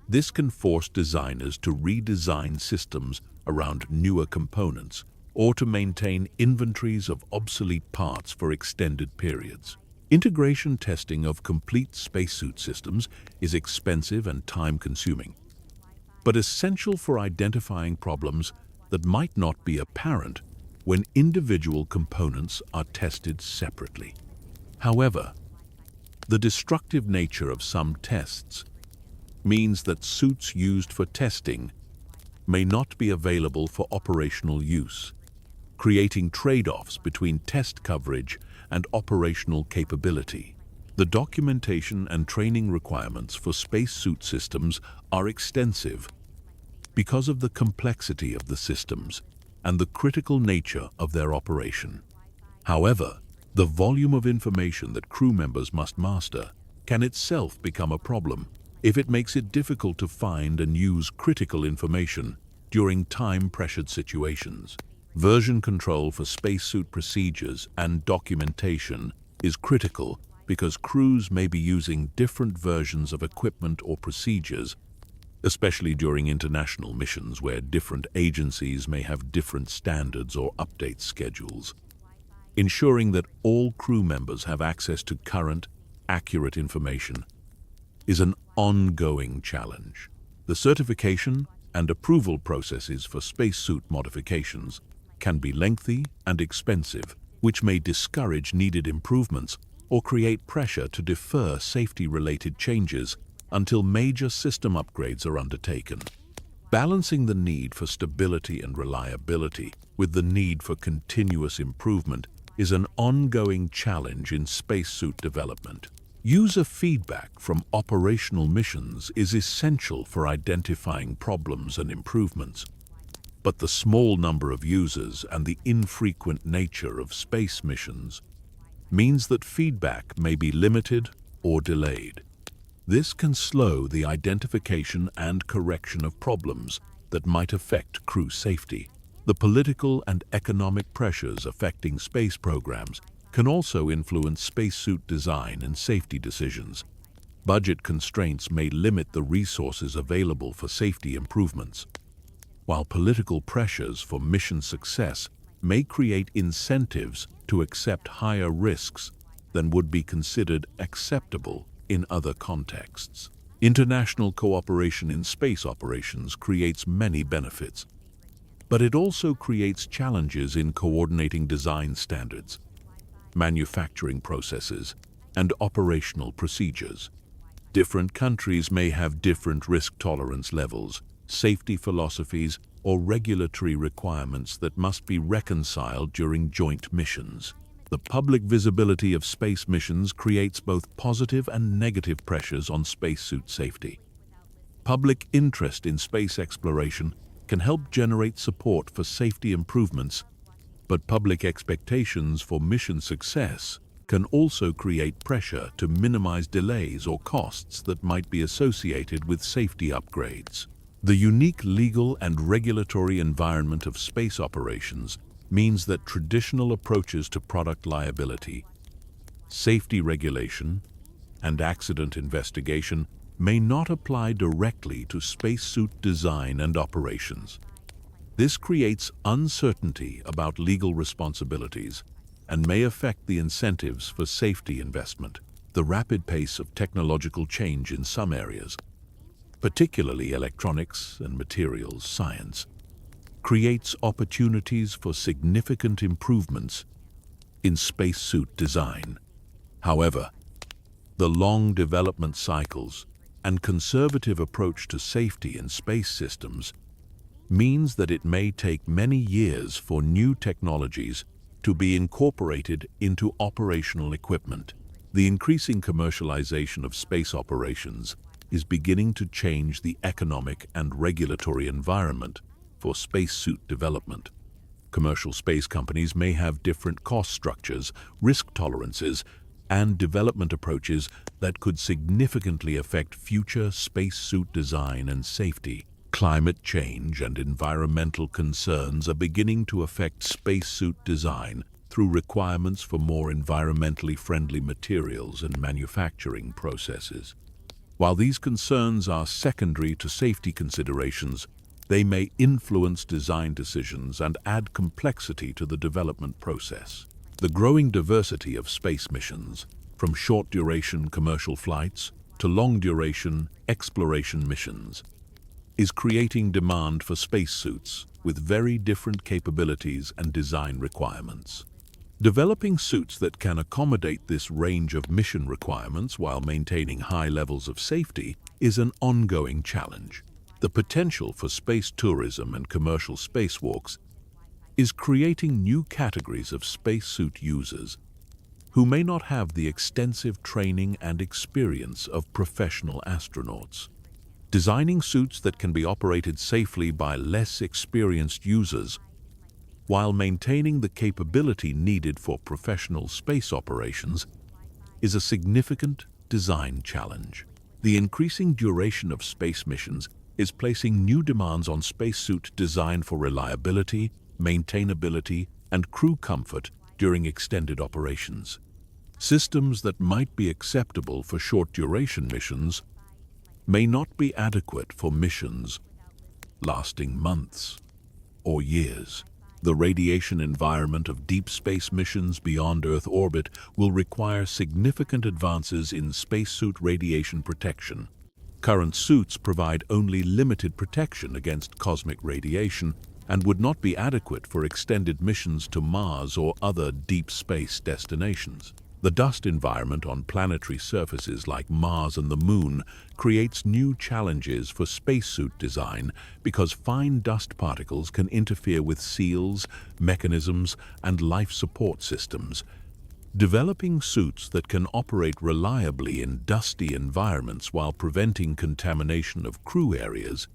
This can force designers to redesign systems around newer components or to maintain inventories of obsolete parts for extended periods. Integration testing of complete spacesuit systems is expensive and time-consuming, but essential for identifying problems that might not be apparent when individual components are tested separately. However, the destructive nature of some tests means that suits used for testing may not be available for operational use, creating trade-offs between test coverage and operational capability. The documentation and training requirements for spacesuit systems are extensive because of the complexity of the systems and the critical nature of their operation. However, the volume of information that crew members must master can itself become a problem if it makes it difficult to find and use critical information during time-pressured situations. Version control for spacesuit procedures and documentation is critical because crews may be using different versions of equipment or procedures, especially during international missions where different agencies may have different standards or update schedules. Ensuring that all crew members have access to current, accurate information is an ongoing challenge. The certification and approval processes for spacesuit modifications can be lengthy and expensive, which may discourage needed improvements or create pressure to defer safety-related changes until major system upgrades are undertaken. Balancing the need for stability and reliability with the need for continuous improvement is an ongoing challenge in spacesuit development. User feedback from operational missions is essential for identifying problems and improvements. But the small number of users and the infrequent nature of space missions means that feedback may be limited or delayed. This can slow the identification and correction of problems that might affect crew safety. The political and economic pressures affecting space programs can also influence spacesuit design and safety decisions. Budget constraints may limit the resources available for safety improvements, while political pressures for mission success may create incentives to accept higher risks than would be considered acceptable in other contexts. International cooperation in space operations creates many benefits, but it also creates challenges in coordinating design standards, manufacturing processes, and operational procedures. Different countries may have different risk tolerance levels, safety philosophies, or regulatory requirements that must be reconciled during joint missions. The public visibility of space missions creates both positive and negative pressures on spacesuit safety. Public interest in space exploration can help generate support for safety improvements, but public expectations for mission success can also create pressure to minimize delays or costs that might be associated with safety upgrades. The unique legal and regulatory environment of space operations means that traditional approaches to product liability, safety regulation, and accident investigation may not apply directly to spacesuit design and operations. This creates uncertainty about legal responsibilities and may affect the incentives for safety investment. The rapid pace of technological change in some areas, particularly electronics and materials science, creates opportunities for significant improvements in spacesuit design. However, the long development cycles and conservative approach to safety in space systems means that it may take many years for new technologies to be incorporated into operational equipment. The increasing commercialization of space operations is beginning to change the economic and regulatory environment for spacesuit development. Commercial space companies may have different cost structures, risk tolerances, and development approaches that could significantly affect future spacesuit design and safety. Climate change and environmental concerns are beginning to affect spacesuit design through requirements for more environmentally friendly materials and manufacturing processes. While these concerns are secondary to safety considerations, they may influence design decisions and add complexity to the development process. The growing diversity of space missions, from short-duration commercial flights to long-duration exploration missions, is creating demand for spacesuits with very different capabilities and design requirements. Developing suits that can accommodate this range of mission requirements while maintaining high levels of safety is an ongoing challenge. The potential for space tourism and commercial spacewalks is creating new categories of spacesuit users who may not have the extensive training and experience of professional astronauts. Designing suits that can be operated safely by less experienced users while maintaining the capability needed for professional space operations is a significant design challenge. The increasing duration of space missions is placing new demands on spacesuit design for reliability, maintainability, and crew comfort during extended operations. Systems that might be acceptable for short-duration missions may not be adequate for missions lasting months or years. The radiation environment of deep space missions beyond Earth orbit will require significant advances in spacesuit radiation protection. Current suits provide only limited protection against cosmic radiation and would not be adequate for extended missions to Mars or other deep space destinations. The dust environment on planetary surfaces like Mars and the Moon creates new challenges for spacesuit design because fine dust particles can interfere with seals, mechanisms, and life support systems. Developing suits that can operate reliably in dusty environments while preventing contamination of crew areas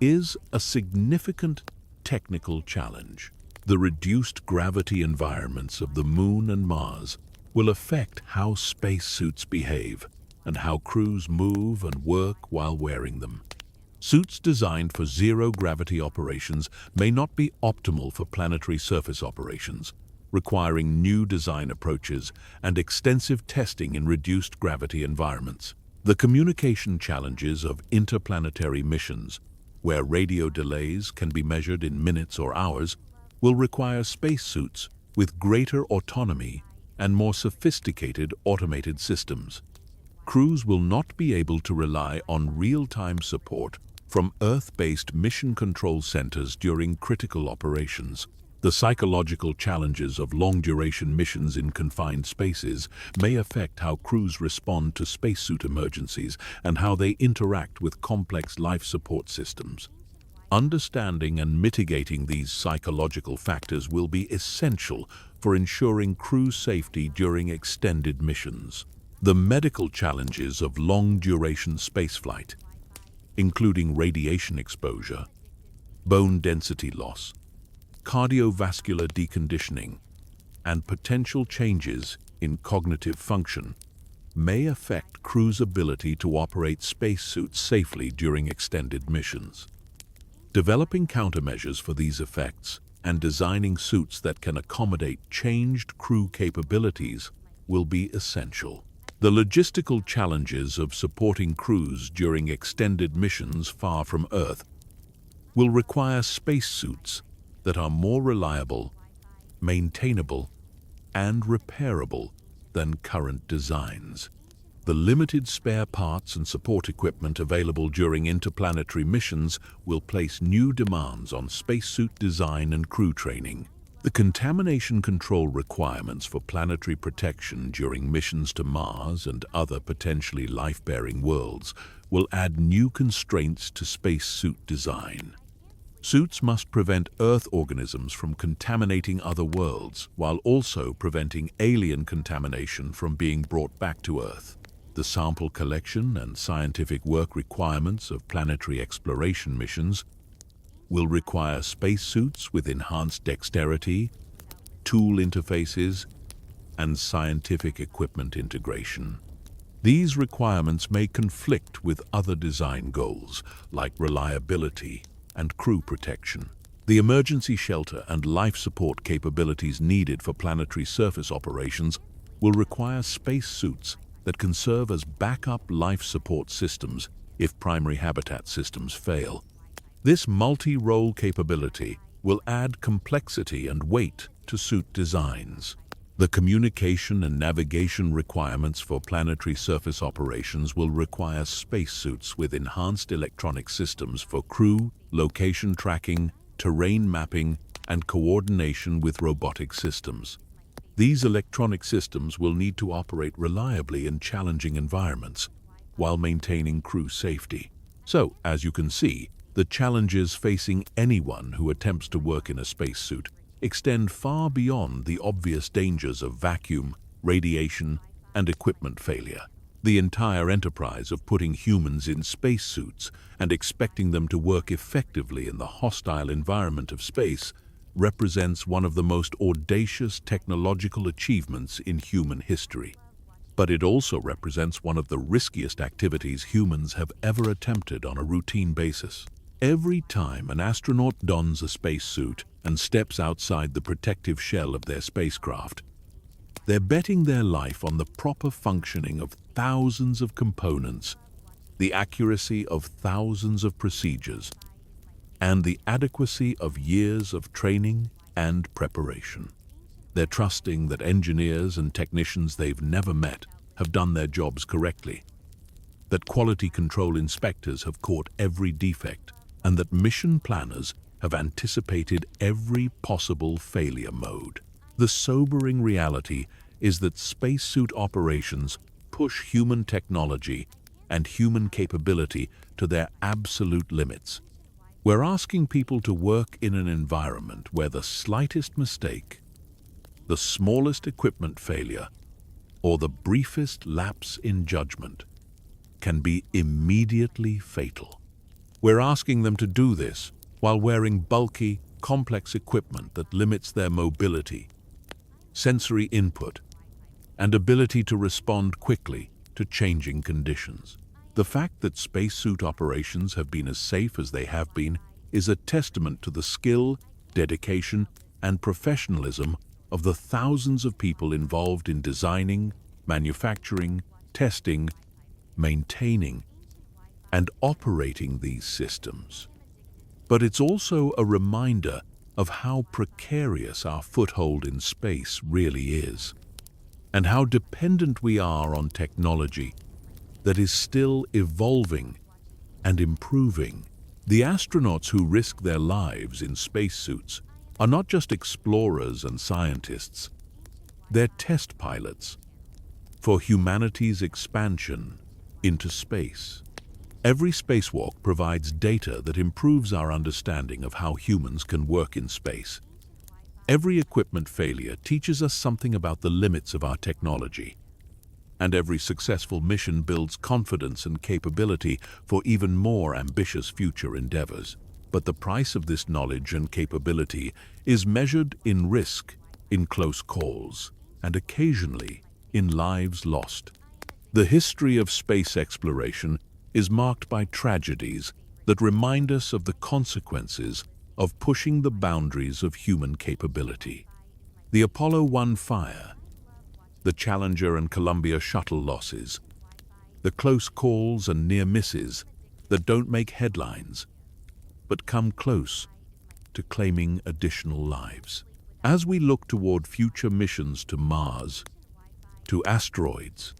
is a significant technical challenge. The reduced gravity environments of the Moon and Mars will affect how spacesuits behave and how crews move and work while wearing them. Suits designed for zero-gravity operations may not be optimal for planetary surface operations, requiring new design approaches and extensive testing in reduced gravity environments. The communication challenges of interplanetary missions, where radio delays can be measured in minutes or hours, will require spacesuits with greater autonomy and more sophisticated automated systems. Crews will not be able to rely on real-time support from Earth-based mission control centers during critical operations. The psychological challenges of long-duration missions in confined spaces may affect how crews respond to spacesuit emergencies and how they interact with complex life support systems. Understanding and mitigating these psychological factors will be essential for ensuring crew safety during extended missions. The medical challenges of long-duration spaceflight, including radiation exposure, bone density loss, cardiovascular deconditioning, and potential changes in cognitive function, may affect crews' ability to operate spacesuits safely during extended missions. Developing countermeasures for these effects and designing suits that can accommodate changed crew capabilities will be essential. The logistical challenges of supporting crews during extended missions far from Earth will require spacesuits that are more reliable, maintainable, and repairable than current designs. The limited spare parts and support equipment available during interplanetary missions will place new demands on spacesuit design and crew training. The contamination control requirements for planetary protection during missions to Mars and other potentially life-bearing worlds will add new constraints to spacesuit design. Suits must prevent Earth organisms from contaminating other worlds, while also preventing alien contamination from being brought back to Earth. The sample collection and scientific work requirements of planetary exploration missions will require spacesuits with enhanced dexterity, tool interfaces, and scientific equipment integration. These requirements may conflict with other design goals, like reliability and crew protection. The emergency shelter and life support capabilities needed for planetary surface operations will require spacesuits that can serve as backup life support systems if primary habitat systems fail. This multi-role capability will add complexity and weight to suit designs. The communication and navigation requirements for planetary surface operations will require spacesuits with enhanced electronic systems for crew, location tracking, terrain mapping, and coordination with robotic systems. These electronic systems will need to operate reliably in challenging environments while maintaining crew safety. So, as you can see, the challenges facing anyone who attempts to work in a spacesuit extend far beyond the obvious dangers of vacuum, radiation, and equipment failure. The entire enterprise of putting humans in spacesuits and expecting them to work effectively in the hostile environment of space represents one of the most audacious technological achievements in human history. But it also represents one of the riskiest activities humans have ever attempted on a routine basis. Every time an astronaut dons a spacesuit and steps outside the protective shell of their spacecraft, they're betting their life on the proper functioning of thousands of components, the accuracy of thousands of procedures, and the adequacy of years of training and preparation. They're trusting that engineers and technicians they've never met have done their jobs correctly, that quality control inspectors have caught every defect, and that mission planners have anticipated every possible failure mode. The sobering reality is that spacesuit operations push human technology and human capability to their absolute limits. We're asking people to work in an environment where the slightest mistake, the smallest equipment failure, or the briefest lapse in judgment can be immediately fatal. We're asking them to do this while wearing bulky, complex equipment that limits their mobility, sensory input, and ability to respond quickly to changing conditions. The fact that spacesuit operations have been as safe as they have been is a testament to the skill, dedication, and professionalism of the thousands of people involved in designing, manufacturing, testing, maintaining, and operating these systems. But it's also a reminder of how precarious our foothold in space really is, and how dependent we are on technology that is still evolving and improving. The astronauts who risk their lives in spacesuits are not just explorers and scientists, they're test pilots for humanity's expansion into space. Every spacewalk provides data that improves our understanding of how humans can work in space. Every equipment failure teaches us something about the limits of our technology, and every successful mission builds confidence and capability for even more ambitious future endeavors. But the price of this knowledge and capability is measured in risk, in close calls, and occasionally in lives lost. The history of space exploration is marked by tragedies that remind us of the consequences of pushing the boundaries of human capability. The Apollo 1 fire, the Challenger and Columbia shuttle losses, the close calls and near misses that don't make headlines, but come close to claiming additional lives. As we look toward future missions to Mars, to asteroids,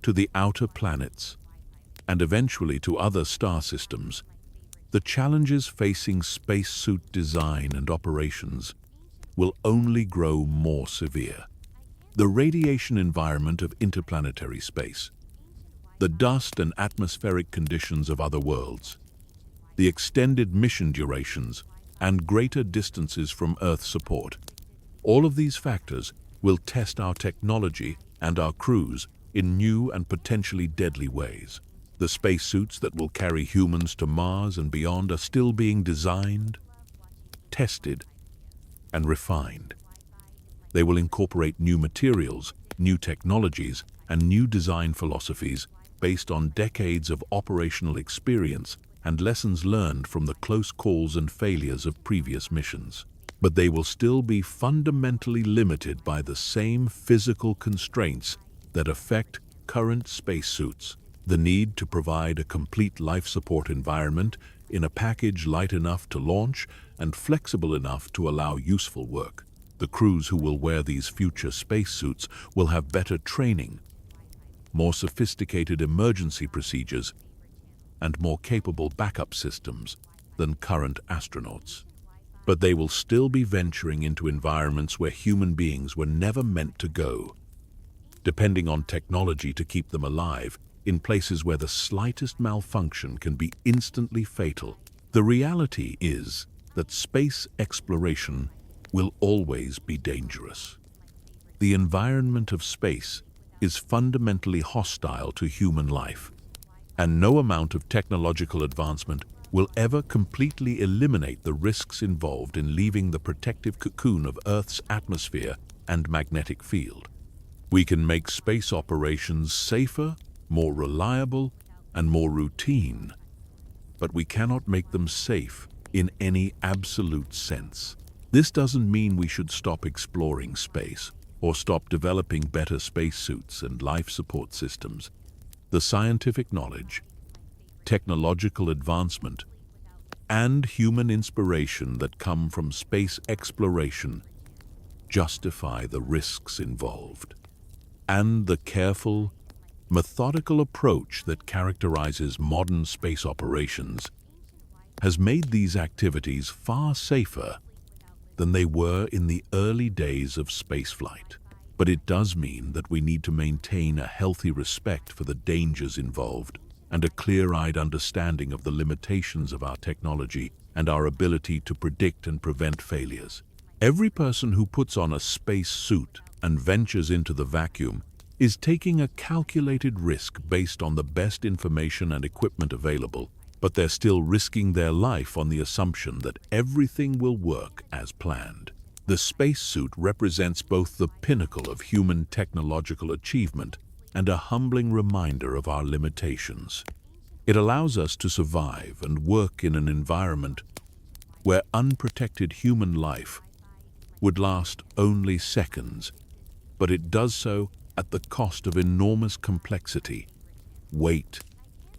to the outer planets, and eventually to other star systems, the challenges facing spacesuit design and operations will only grow more severe. The radiation environment of interplanetary space, the dust and atmospheric conditions of other worlds, the extended mission durations, and greater distances from Earth support. All of these factors will test our technology and our crews in new and potentially deadly ways. The spacesuits that will carry humans to Mars and beyond are still being designed, tested, and refined. They will incorporate new materials, new technologies, and new design philosophies based on decades of operational experience and lessons learned from the close calls and failures of previous missions. But they will still be fundamentally limited by the same physical constraints that affect current spacesuits. The need to provide a complete life support environment in a package light enough to launch and flexible enough to allow useful work. The crews who will wear these future spacesuits will have better training, more sophisticated emergency procedures, and more capable backup systems than current astronauts. But they will still be venturing into environments where human beings were never meant to go, depending on technology to keep them alive, in places where the slightest malfunction can be instantly fatal. The reality is that space exploration will always be dangerous. The environment of space is fundamentally hostile to human life, and no amount of technological advancement will ever completely eliminate the risks involved in leaving the protective cocoon of Earth's atmosphere and magnetic field. We can make space operations safer, more reliable, and more routine, but we cannot make them safe in any absolute sense. This doesn't mean we should stop exploring space or stop developing better spacesuits and life support systems. The scientific knowledge, technological advancement, and human inspiration that come from space exploration justify the risks involved. And the careful, methodical approach that characterizes modern space operations has made these activities far safer than they were in the early days of spaceflight. But it does mean that we need to maintain a healthy respect for the dangers involved and a clear-eyed understanding of the limitations of our technology and our ability to predict and prevent failures. Every person who puts on a space suit and ventures into the vacuum is taking a calculated risk based on the best information and equipment available, but they're still risking their life on the assumption that everything will work as planned. The spacesuit represents both the pinnacle of human technological achievement and a humbling reminder of our limitations. It allows us to survive and work in an environment where unprotected human life would last only seconds, but it does so at the cost of enormous complexity, weight,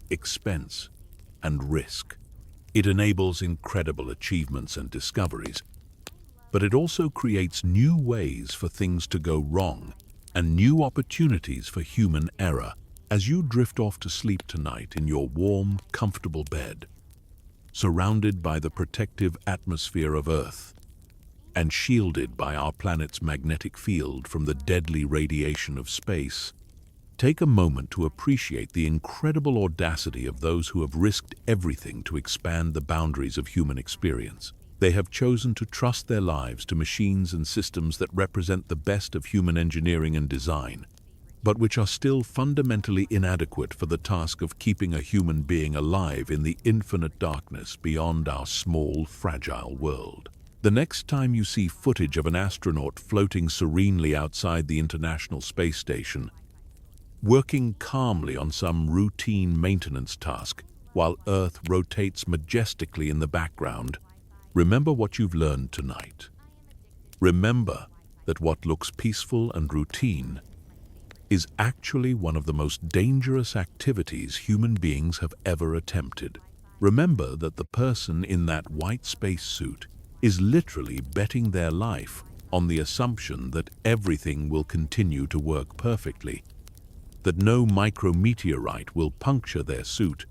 expense, and risk. It enables incredible achievements and discoveries, but it also creates new ways for things to go wrong and new opportunities for human error. As you drift off to sleep tonight in your warm, comfortable bed, surrounded by the protective atmosphere of Earth and shielded by our planet's magnetic field from the deadly radiation of space, take a moment to appreciate the incredible audacity of those who have risked everything to expand the boundaries of human experience. They have chosen to trust their lives to machines and systems that represent the best of human engineering and design, but which are still fundamentally inadequate for the task of keeping a human being alive in the infinite darkness beyond our small, fragile world. The next time you see footage of an astronaut floating serenely outside the International Space Station, working calmly on some routine maintenance task while Earth rotates majestically in the background, remember what you've learned tonight. Remember that what looks peaceful and routine is actually one of the most dangerous activities human beings have ever attempted. Remember that the person in that white spacesuit is literally betting their life on the assumption that everything will continue to work perfectly, that no micrometeorite will puncture their suit,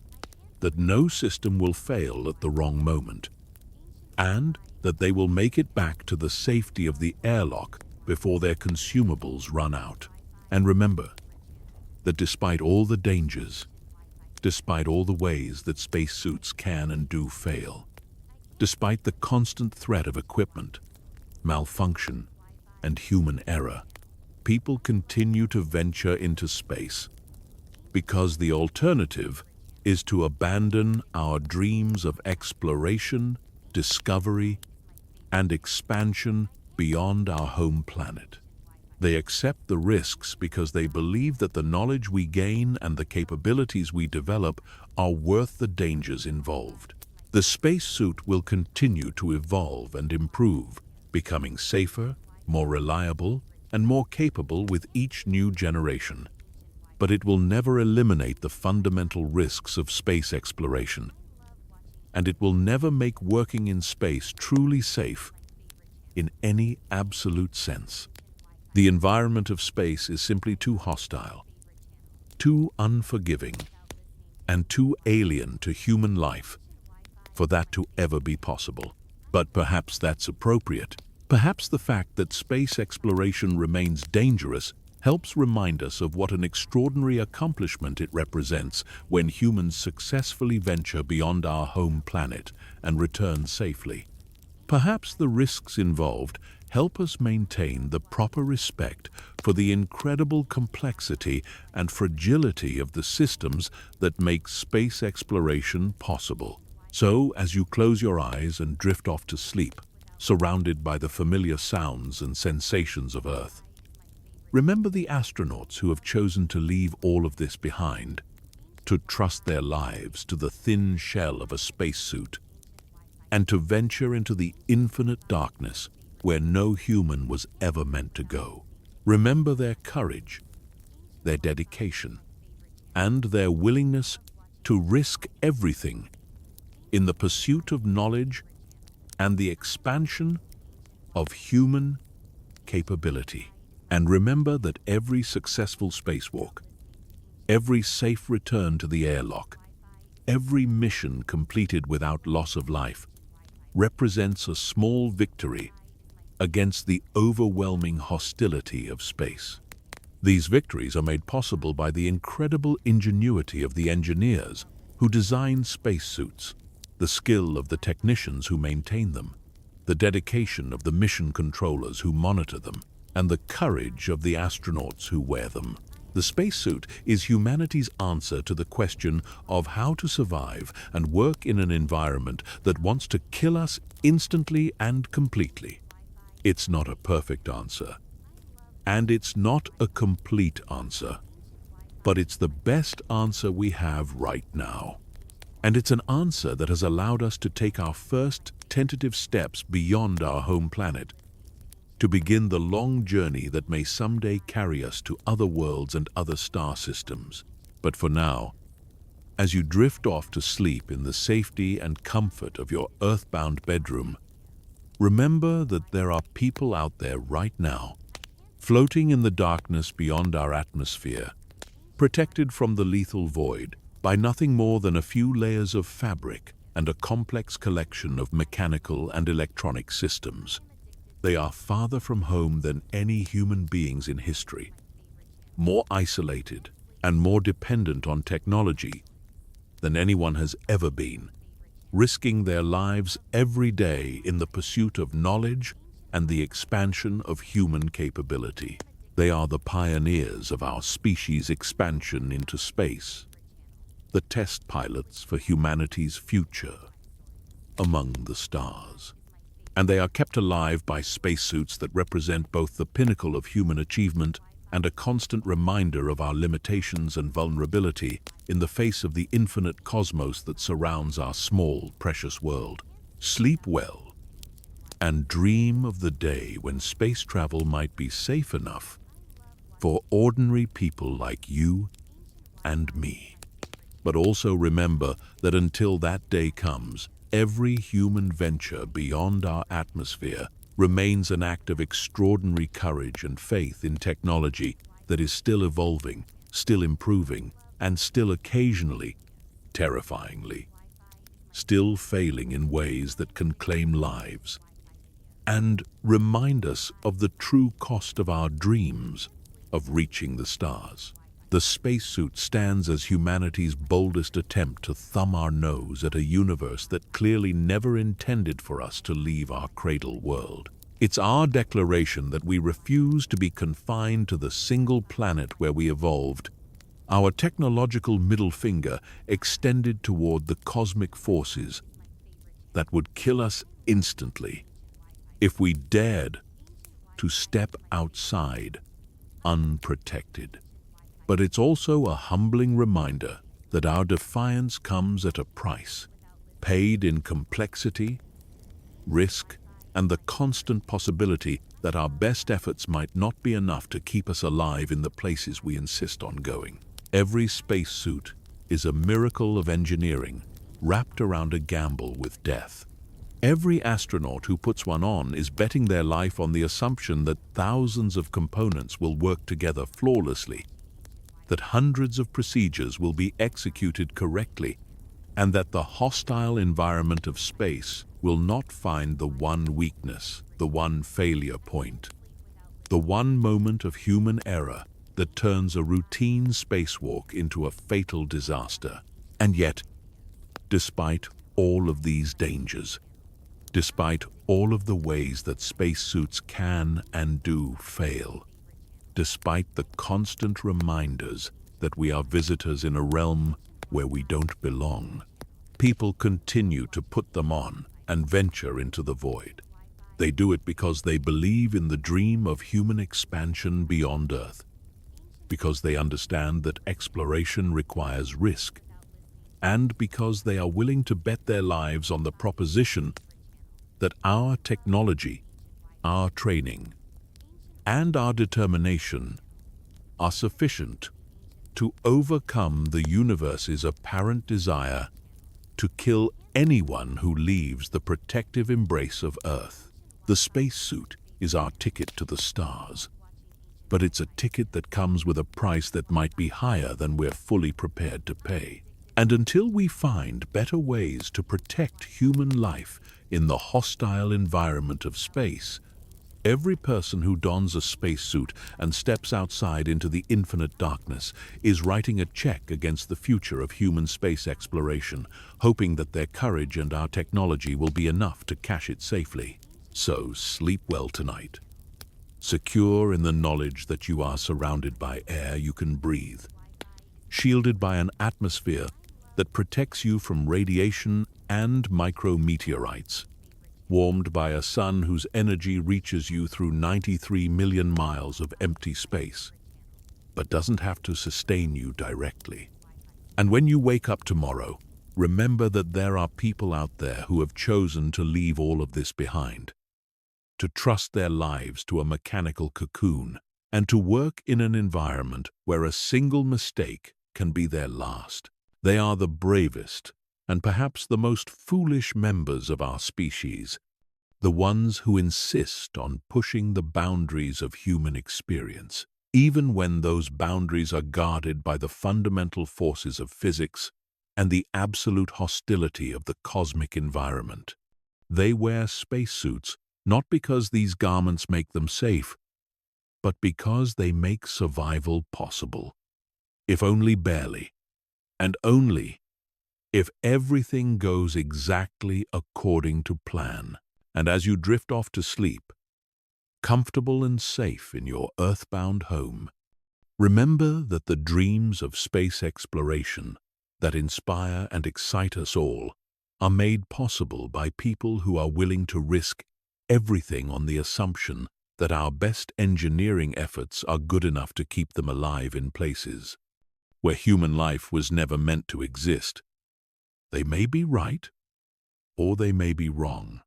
that no system will fail at the wrong moment, and that they will make it back to the safety of the airlock before their consumables run out. And remember that despite all the dangers, despite all the ways that spacesuits can and do fail, despite the constant threat of equipment, malfunction, and human error, people continue to venture into space because the alternative is to abandon our dreams of exploration, discovery, and expansion beyond our home planet. They accept the risks because they believe that the knowledge we gain and the capabilities we develop are worth the dangers involved. The spacesuit will continue to evolve and improve, becoming safer, more reliable, and more capable with each new generation. But it will never eliminate the fundamental risks of space exploration, and it will never make working in space truly safe in any absolute sense. The environment of space is simply too hostile, too unforgiving, and too alien to human life for that to ever be possible. But perhaps that's appropriate. Perhaps the fact that space exploration remains dangerous helps remind us of what an extraordinary accomplishment it represents when humans successfully venture beyond our home planet and return safely. Perhaps the risks involved help us maintain the proper respect for the incredible complexity and fragility of the systems that make space exploration possible. So, as you close your eyes and drift off to sleep, surrounded by the familiar sounds and sensations of Earth, remember the astronauts who have chosen to leave all of this behind, to trust their lives to the thin shell of a spacesuit, and to venture into the infinite darkness where no human was ever meant to go. Remember their courage, their dedication, and their willingness to risk everything in the pursuit of knowledge and the expansion of human capability. And remember that every successful spacewalk, every safe return to the airlock, every mission completed without loss of life represents a small victory against the overwhelming hostility of space. These victories are made possible by the incredible ingenuity of the engineers who design spacesuits, the skill of the technicians who maintain them, the dedication of the mission controllers who monitor them, and the courage of the astronauts who wear them. The spacesuit is humanity's answer to the question of how to survive and work in an environment that wants to kill us instantly and completely. It's not a perfect answer, and it's not a complete answer, but it's the best answer we have right now. And it's an answer that has allowed us to take our first tentative steps beyond our home planet, to begin the long journey that may someday carry us to other worlds and other star systems. But for now, as you drift off to sleep in the safety and comfort of your earthbound bedroom, remember that there are people out there right now, floating in the darkness beyond our atmosphere, protected from the lethal void by nothing more than a few layers of fabric and a complex collection of mechanical and electronic systems. They are farther from home than any human beings in history, more isolated and more dependent on technology than anyone has ever been, risking their lives every day in the pursuit of knowledge and the expansion of human capability. They are the pioneers of our species' expansion into space, the test pilots for humanity's future among the stars. And they are kept alive by spacesuits that represent both the pinnacle of human achievement and a constant reminder of our limitations and vulnerability in the face of the infinite cosmos that surrounds our small, precious world. Sleep well and dream of the day when space travel might be safe enough for ordinary people like you and me. But also remember that until that day comes, every human venture beyond our atmosphere remains an act of extraordinary courage and faith in technology that is still evolving, still improving, and still occasionally, terrifyingly, still failing in ways that can claim lives and remind us of the true cost of our dreams of reaching the stars. The spacesuit stands as humanity's boldest attempt to thumb our nose at a universe that clearly never intended for us to leave our cradle world. It's our declaration that we refuse to be confined to the single planet where we evolved, our technological middle finger extended toward the cosmic forces that would kill us instantly if we dared to step outside unprotected. But it's also a humbling reminder that our defiance comes at a price, paid in complexity, risk, and the constant possibility that our best efforts might not be enough to keep us alive in the places we insist on going. Every spacesuit is a miracle of engineering wrapped around a gamble with death. Every astronaut who puts one on is betting their life on the assumption that thousands of components will work together flawlessly, that hundreds of procedures will be executed correctly, and that the hostile environment of space will not find the one weakness, the one failure point, the one moment of human error that turns a routine spacewalk into a fatal disaster. And yet, despite all of these dangers, despite all of the ways that spacesuits can and do fail, despite the constant reminders that we are visitors in a realm where we don't belong, people continue to put them on and venture into the void. They do it because they believe in the dream of human expansion beyond Earth, because they understand that exploration requires risk, and because they are willing to bet their lives on the proposition that our technology, our training, and our determination are sufficient to overcome the universe's apparent desire to kill anyone who leaves the protective embrace of Earth. The spacesuit is our ticket to the stars, but it's a ticket that comes with a price that might be higher than we're fully prepared to pay. And until we find better ways to protect human life in the hostile environment of space, Every person who dons a spacesuit and steps outside into the infinite darkness is writing a check against the future of human space exploration, hoping that their courage and our technology will be enough to cash it safely. So sleep well tonight, secure in the knowledge that you are surrounded by air you can breathe, shielded by an atmosphere that protects you from radiation and micrometeorites, warmed by a sun whose energy reaches you through 93 million miles of empty space, but doesn't have to sustain you directly. And when you wake up tomorrow, remember that there are people out there who have chosen to leave all of this behind, to trust their lives to a mechanical cocoon, and to work in an environment where a single mistake can be their last. They are the bravest and perhaps the most foolish members of our species, the ones who insist on pushing the boundaries of human experience, even when those boundaries are guarded by the fundamental forces of physics and the absolute hostility of the cosmic environment. They wear spacesuits not because these garments make them safe, but because they make survival possible, if only barely, and only if everything goes exactly according to plan. And as you drift off to sleep, comfortable and safe in your earthbound home, remember that the dreams of space exploration that inspire and excite us all are made possible by people who are willing to risk everything on the assumption that our best engineering efforts are good enough to keep them alive in places where human life was never meant to exist. They may be right, or they may be wrong,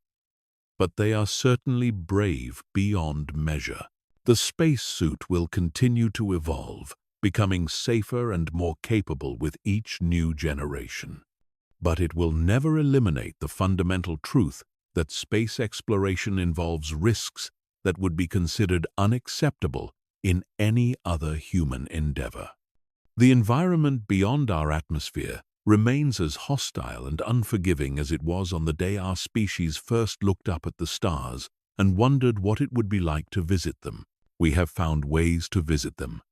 but they are certainly brave beyond measure. The spacesuit will continue to evolve, becoming safer and more capable with each new generation. But it will never eliminate the fundamental truth that space exploration involves risks that would be considered unacceptable in any other human endeavor. The environment beyond our atmosphere remains as hostile and unforgiving as it was on the day our species first looked up at the stars and wondered what it would be like to visit them. We have found ways to visit them,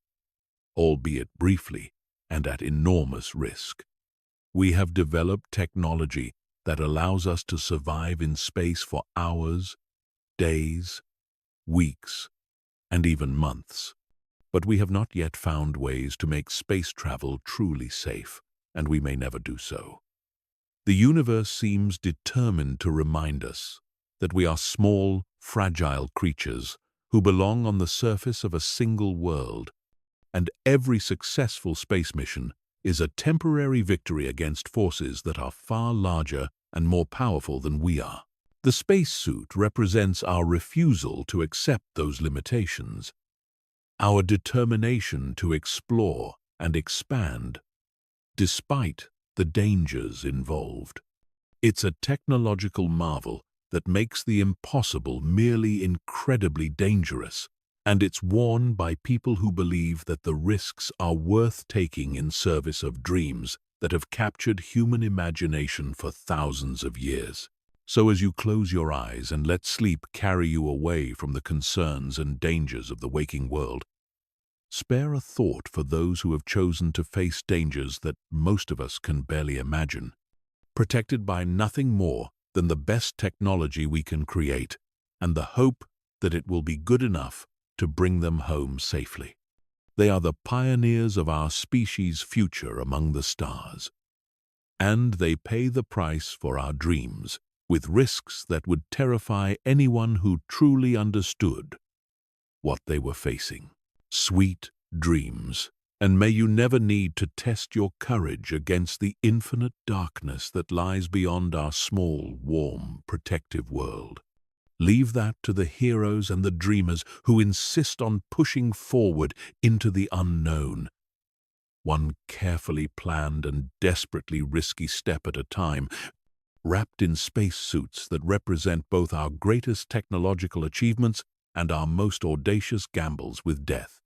albeit briefly and at enormous risk. We have developed technology that allows us to survive in space for hours, days, weeks, and even months. But we have not yet found ways to make space travel truly safe, and we may never do so. The universe seems determined to remind us that we are small, fragile creatures who belong on the surface of a single world, and every successful space mission is a temporary victory against forces that are far larger and more powerful than we are. The spacesuit represents our refusal to accept those limitations, our determination to explore and expand, despite the dangers involved. It's a technological marvel that makes the impossible merely incredibly dangerous, and it's worn by people who believe that the risks are worth taking in service of dreams that have captured human imagination for thousands of years. So as you close your eyes and let sleep carry you away from the concerns and dangers of the waking world, spare a thought for those who have chosen to face dangers that most of us can barely imagine, protected by nothing more than the best technology we can create and the hope that it will be good enough to bring them home safely. They are the pioneers of our species' future among the stars, and they pay the price for our dreams with risks that would terrify anyone who truly understood what they were facing. Sweet dreams, and may you never need to test your courage against the infinite darkness that lies beyond our small, warm, protective world. Leave that to the heroes and the dreamers who insist on pushing forward into the unknown, one carefully planned and desperately risky step at a time, wrapped in spacesuits that represent both our greatest technological achievements and our most audacious gambles with death.